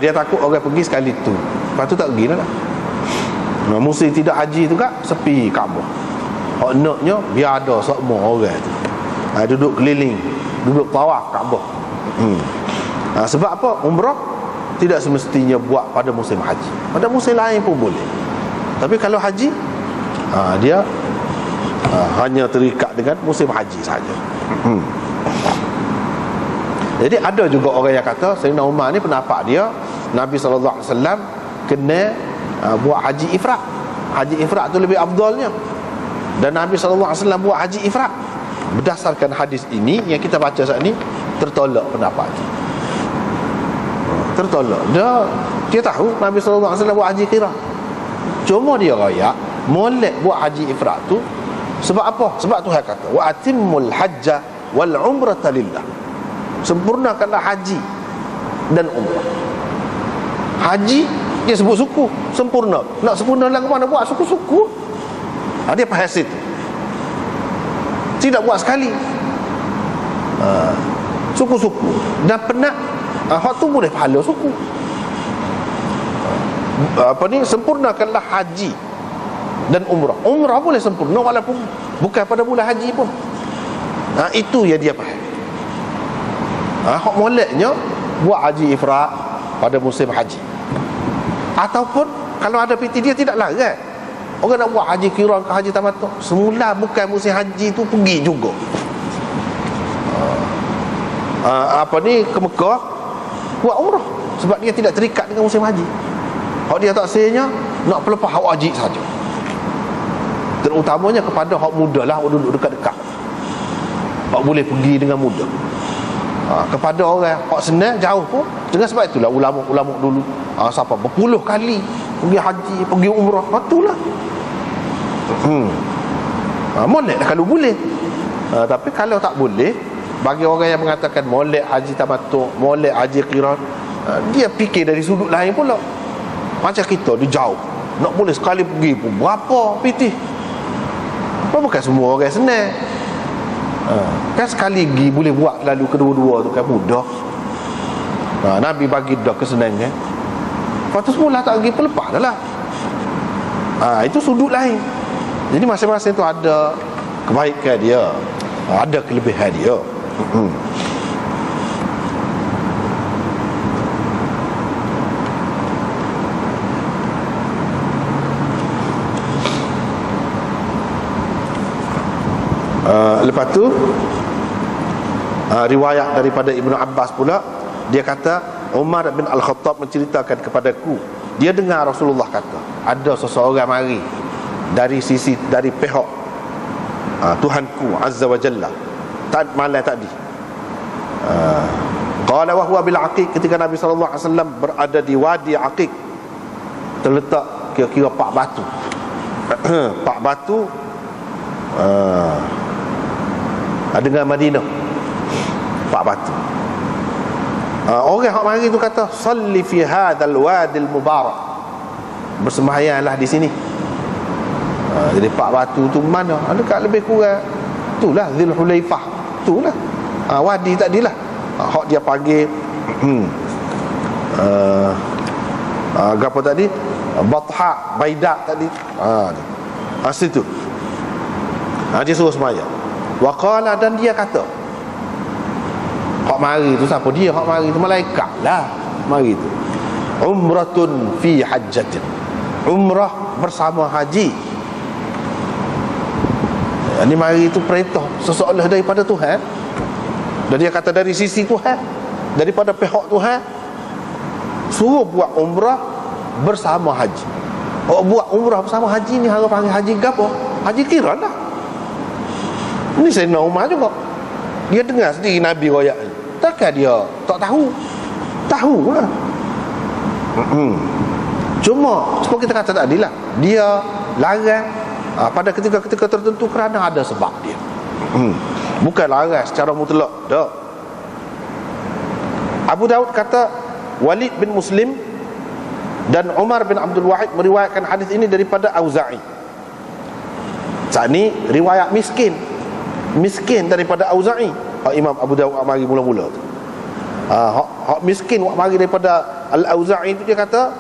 Speaker 1: Dia takut orang pergi sekali tu, lepas tu tak pergi lah. Musim tidak haji tu kan sepi Kaabah. Hak naknya biar ada semua orang tu duduk keliling, duduk tawaf Kaabah. Sebab apa? Umrah tidak semestinya buat pada musim haji, pada musim lain pun boleh. Tapi kalau haji, dia hanya terikat dengan musim haji saja. Jadi ada juga orang yang kata Sayyidina Umar ni pendapat dia Nabi SAW kena buat haji ifrat. Haji ifrat tu lebih afdalnya. Dan Nabi SAW buat haji ifrat. Berdasarkan hadis ini yang kita baca saat ni, tertolak pendapat itu. Tertolak. Dia tahu Nabi SAW buat haji qirah. Cuma dia raya molek buat haji ifrat tu sebab apa? Sebab Tuhan kata wa atimmul hajja wal umrata lillah. Sempurnakanlah haji dan umrah. Haji dia sebut suku, sempurna. Nak sempurna lah ke mana? Buat suku-suku. Dia bahas itu. Tidak buat sekali. Suku-suku. Dan penat hak tu boleh pahala suku. Sempurnakanlah haji dan umrah. Umrah boleh sempurna walaupun bukan pada bulan haji pun. Itu yang dia faham. Hak moleknya buat haji ifrat pada musim haji. Ataupun kalau ada PT dia tidak larang. Orang nak buat haji qirah ke haji tamattu, semula bukan musim haji tu pergi juga. Ke Mekah buat umrah sebab dia tidak terikat dengan musim haji. Hak dia tak sayanya nak pelepah hak haji saja. Terutamanya kepada hak muda lah, hak duduk dekat-dekat. Hak boleh pergi dengan mudah. Kepada orang hak senang jauh pun. Dengan sebab itulah ulama-ulama dulu siapa berpuluh kali pergi haji, pergi umrah. Itulah. Molek lah kalau boleh. Tapi kalau tak boleh, bagi orang yang mengatakan molek haji tamattu, molek haji qirah, dia fikir dari sudut lain pula. Macam kita dia jauh, nak boleh sekali pergi pun berapa pitih. Bukan semua orang senang. Kan sekali pergi boleh buat lalu kedua-dua tu kan mudah. Nabi bagi dah kesenangan. Lepas tu semula tak pergi pelepah dah lah. Itu sudut lain. Jadi masing-masing tu ada kebaikan dia, ada kelebihan dia. Lepas tu riwayat daripada Ibnu Abbas pula, dia kata Umar bin Al-Khattab menceritakan kepadaku, dia dengar Rasulullah kata ada seseorang mari dari pihak Tuhanku Azza wa Jalla malam tadi. Qala wa huwa bil Aqiq, ketika Nabi sallallahu alaihi wasallam berada di Wadi Aqiq, terletak kira-kira 4 batu. 4 batu dengan Madinah. 4 batu. Orang hak mari tu kata salli fi hadzal wadil mubarak, bersembahyanglah di sini. Jadi 4 batu tu mana? Dekat lebih kurang itulah Dzul Hulaifah. Itulah wadi tadilah. Hak dia panggil apa tadi? Batha Baidak tadi. Situ. Dia suruh sembahyang. Wa qala, dan dia kata, hak mari tu siapa dia? Hak mari tu malaikat lah. Mari tu umratun fi hajjatin, umrah bersama haji. Ini mari itu perintah seseolah daripada Tuhan. Dan dia kata dari sisi Tuhan, daripada pihak Tuhan, suruh buat umrah bersama haji. Buat umrah bersama haji ni harap panggil haji gapo? Haji qirah lah. Ini Sayyidina Umar juga. Dia dengar sendiri Nabi royak ni. Takkan dia tak tahu? Tahu lah. Cuma seperti kita kata tadi lah, dia larang pada ketika-ketika tertentu kerana ada sebab dia. Bukan larang secara mutlak. Tak. Abu Daud kata Walid bin Muslim dan Umar bin Abdul Wahid meriwayatkan hadis ini daripada Auza'i. Saat ni riwayat miskin daripada Auza'i. Imam Abu Daud mari mula-mula tu. Hak miskin wak mari daripada Al-Auza'i tu, dia kata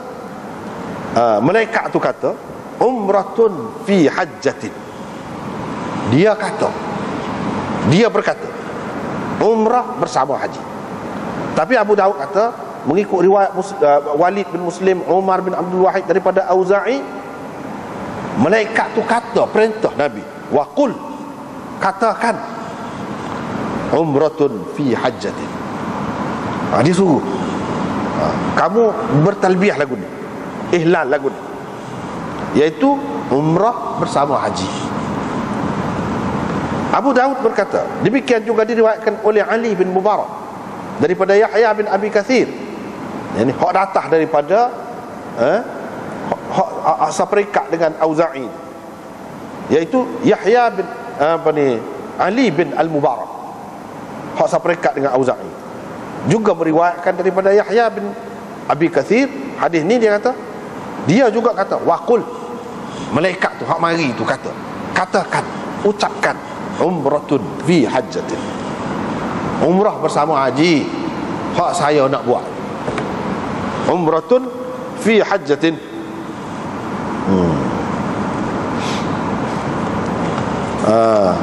Speaker 1: malaikat tu kata umratun fi hajjatin. Dia berkata umrah bersama haji. Tapi Abu Daud kata mengikut riwayat Walid bin Muslim, Umar bin Abdul Wahid daripada Auza'i, malaikat tu kata, perintah Nabi, wa qul, katakan umratun fi hajjatin, Dia suruh, kamu bertalbiyah lagu ni, ihlal lagu ni, iaitu umrah bersama haji. Abu Daud berkata, demikian juga diriwayatkan oleh Ali bin Mubarak daripada Yahya bin Abi Kathir, yani hak datang daripada hak seperikat dengan Auza'i, iaitu Yahya bin Ali bin Al-Mubarak, hak seperikat dengan Auza'i, juga meriwayatkan daripada Yahya bin Abi Kathir. Hadis ni dia kata, dia juga kata, waqul, malaikat tu hak mari tu kata, katakan, ucapkan, umratun fi hajjatin, umrah bersama haji, hak saya nak buat, umratun fi hajjatin.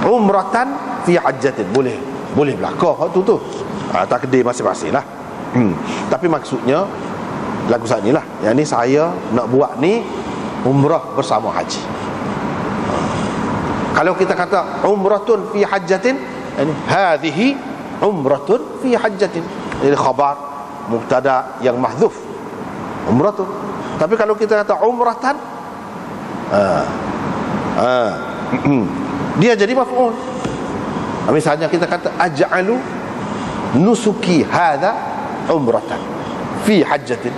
Speaker 1: Umratan fi hajjatin, boleh belakang hak tu takdir masing-masing lah. Tapi maksudnya lagu saat ni lah, yang ni saya nak buat ni umrah bersama haji. Kalau kita kata umratun fi hajjatin, yani hadhihi umratun fi hajjatin, ini khabar mubtada yang mahdzuf, umratun. Tapi kalau kita kata umratan, dia jadi maf'ul. Misalnya kita kata aj'alu nusuki hadha umratan fi hajjatin,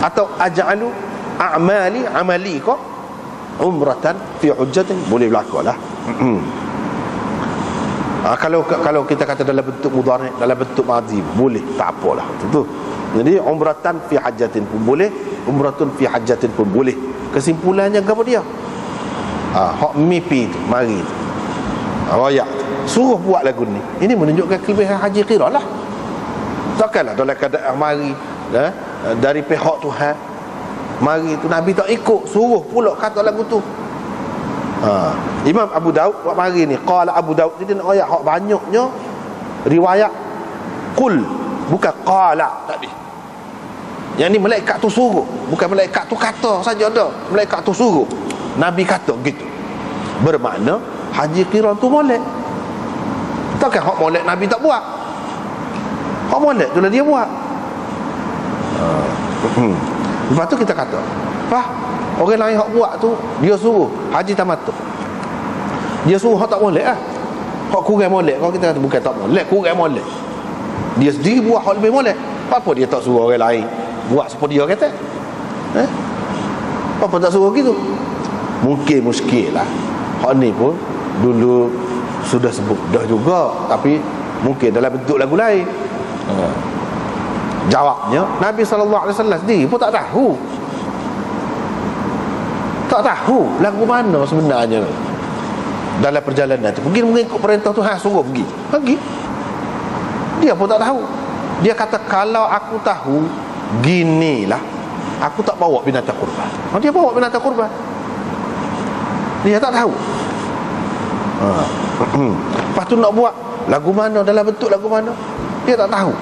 Speaker 1: atau aj'alu amali ko umratan fi hujjatin, boleh berlaku lah. Kalau kita kata dalam bentuk mudhari', dalam bentuk madhi, boleh, tak apalah tu. Jadi umratan fi hajjatin pun boleh, umratun fi hajjatin pun boleh. Kesimpulannya apa dia? Hak mimpi tu, mari tu, royak tu, suruh buat lagu ni. Ini menunjukkan kelebihan haji qirah lah. Takkanlah dalam keadaan mari dari pihak Tuhan, mari tu Nabi tak ikut, suruh pula kata lagu tu. Imam Abu Daud buat mari ni, qala Abu Daud, jadi nak royak hak banyaknya riwayat qul, bukan qala tadi. Yang ni malaikat tu suruh, bukan malaikat tu kata saja dah, malaikat tu suruh, Nabi kata gitu. Bermakna haji qirah tu molek. Takkan hak molek Nabi tak buat, hak molek tu lah dia buat. Lepas tu kita kata, orang lain hak buat tu, dia suruh haji tamattu, dia suruh hak tak molek lah, hak kurang molek. Kalau kita kata bukan tak molek, kurang molek, dia sendiri buat hak lebih molek. Apa dia tak suruh orang lain buat seperti dia kata? Apa tak suruh gitu? Mungkin muskil lah. Hak ni pun dulu sudah sebut dah juga, tapi mungkin dalam bentuk lagu lain. Jawabnya, Nabi SAW sendiri pun tak tahu lagu mana sebenarnya dalam perjalanan tu. Mungkin mengikut perintah Tuhan, suruh pergi. Dia pun tak tahu. Dia kata, kalau aku tahu ginilah, aku tak bawa binatang kurban. Dia bawa binatang kurban, dia tak tahu. Lepas tu nak buat lagu mana, dalam bentuk lagu mana, dia tak tahu.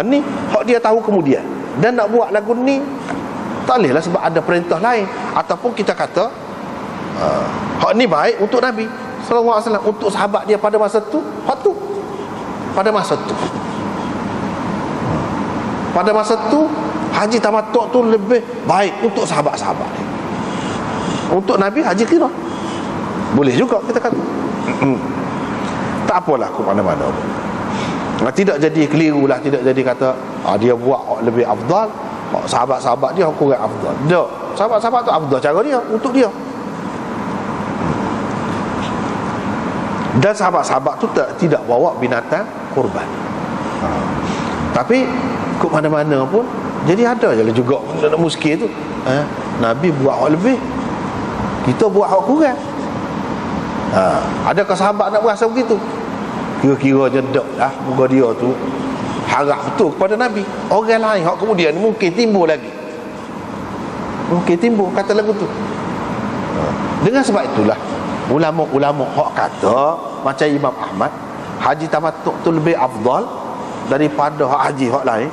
Speaker 1: Ni hak dia tahu kemudian. Dan nak buat lagu ni tak boleh lah sebab ada perintah lain. Ataupun kita kata hak ni baik untuk Nabi SAW, untuk sahabat dia pada masa tu, hak tu pada masa tu, pada masa tu haji tamattu' tu lebih baik untuk sahabat-sahabat dia. Untuk Nabi haji qirah boleh juga kita kata. Tak apalah ke mana-mana. Tidak jadi keliru lah, tidak jadi kata dia buat lebih afdal, sahabat-sahabat dia kurang afdal. Tak, sahabat-sahabat tu afdal cara dia, untuk dia. Dan sahabat-sahabat tu tidak bawa binatang kurban. Tapi ke mana-mana pun jadi ada je lah juga nak muskil tu. Nabi buat hak lebih, kita buat hak kurang. Adakah sahabat nak berasa begitu? Kira-kiranya tak lah, muka dia tu harap betul kepada Nabi. Orang lain hak kemudian mungkin timbul lagi, mungkin timbul kata lagu tu. Dengan sebab itulah ulama-ulama hak kata macam Imam Ahmad, haji tamattu' tu lebih afdal daripada hak haji hak lain.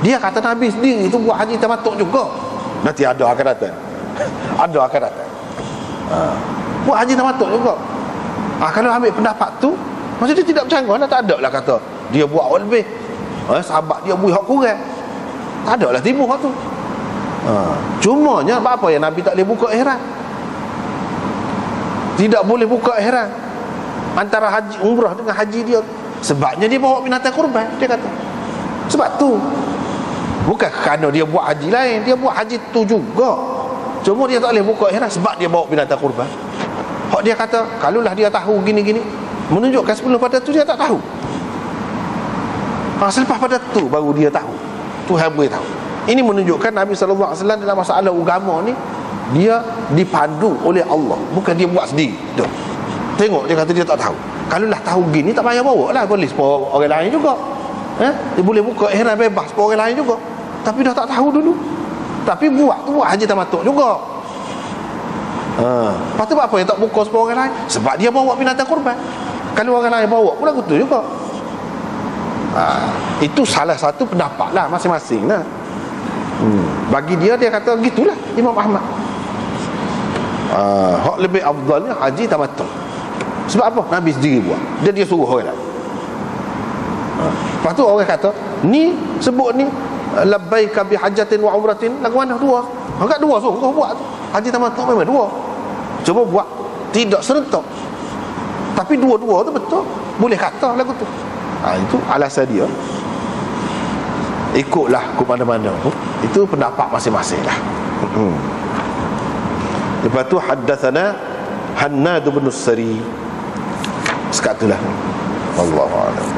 Speaker 1: Dia kata Nabi sendiri tu buat haji tamattu' juga. Nanti ada akan datang ada akan datang buat haji tamattu' juga. Kalau ambil pendapat tu, maksud dia tidak bercanggah lah, tak ada lah kata dia buat hak lebih. Sahabat dia buih hak kurang. Tak ada lah timbul hak tu. Cumanya apa yang Nabi tak boleh buka ihram? Tidak boleh buka ihram antara haji umrah dengan haji dia, sebabnya dia bawa binatang kurban. Dia kata sebab tu, bukan kerana dia buat haji lain, dia buat haji tu juga, cuma dia tak boleh buka ihram sebab dia bawa binatang kurban. Hak dia kata kalaulah dia tahu gini-gini, menunjukkan sebelum pada tu dia tak tahu. Selepas pada tu baru dia tahu. Tuhan boleh tahu. Ini menunjukkan Nabi SAW dalam masalah agama ni, dia dipandu oleh Allah, bukan dia buat sendiri. Tuh. Tengok, dia kata dia tak tahu. Kalau lah tahu gini, tak payah bawa lah, boleh sepuluh orang lain juga. Dia boleh buka ihram bebas sepuluh orang lain juga. Tapi dah tak tahu dulu. Tapi buat haji tamattu juga. Lepas tu apa yang tak buka sepuluh orang lain? Sebab dia bawa binatang kurban. Kalau orang lain bawa pula betul juga. Itu salah satu pendapat lah masing-masing lah. Bagi dia kata gitulah Imam Ahmad. Hak lebih afdalnya haji tamattu. Sebab apa? Nabi sendiri buat. Dia suruh orang lain. Lepas tu orang kata ni sebut ni labbaika bi hajjatin wa umratin, lagu mana dua? Agak dua suruh buat tu. Haji tamattu memang dua. Cuba buat tidak serentak. Tapi dua-dua tu betul. Boleh kata lagu tu. Itu alasan dia. Ikutlah ke mana-mana. Itu pendapat masing-masing lah. Lepas tu haddatsana Hannad bin Sari. Sekatulah. Wallahu a'lam.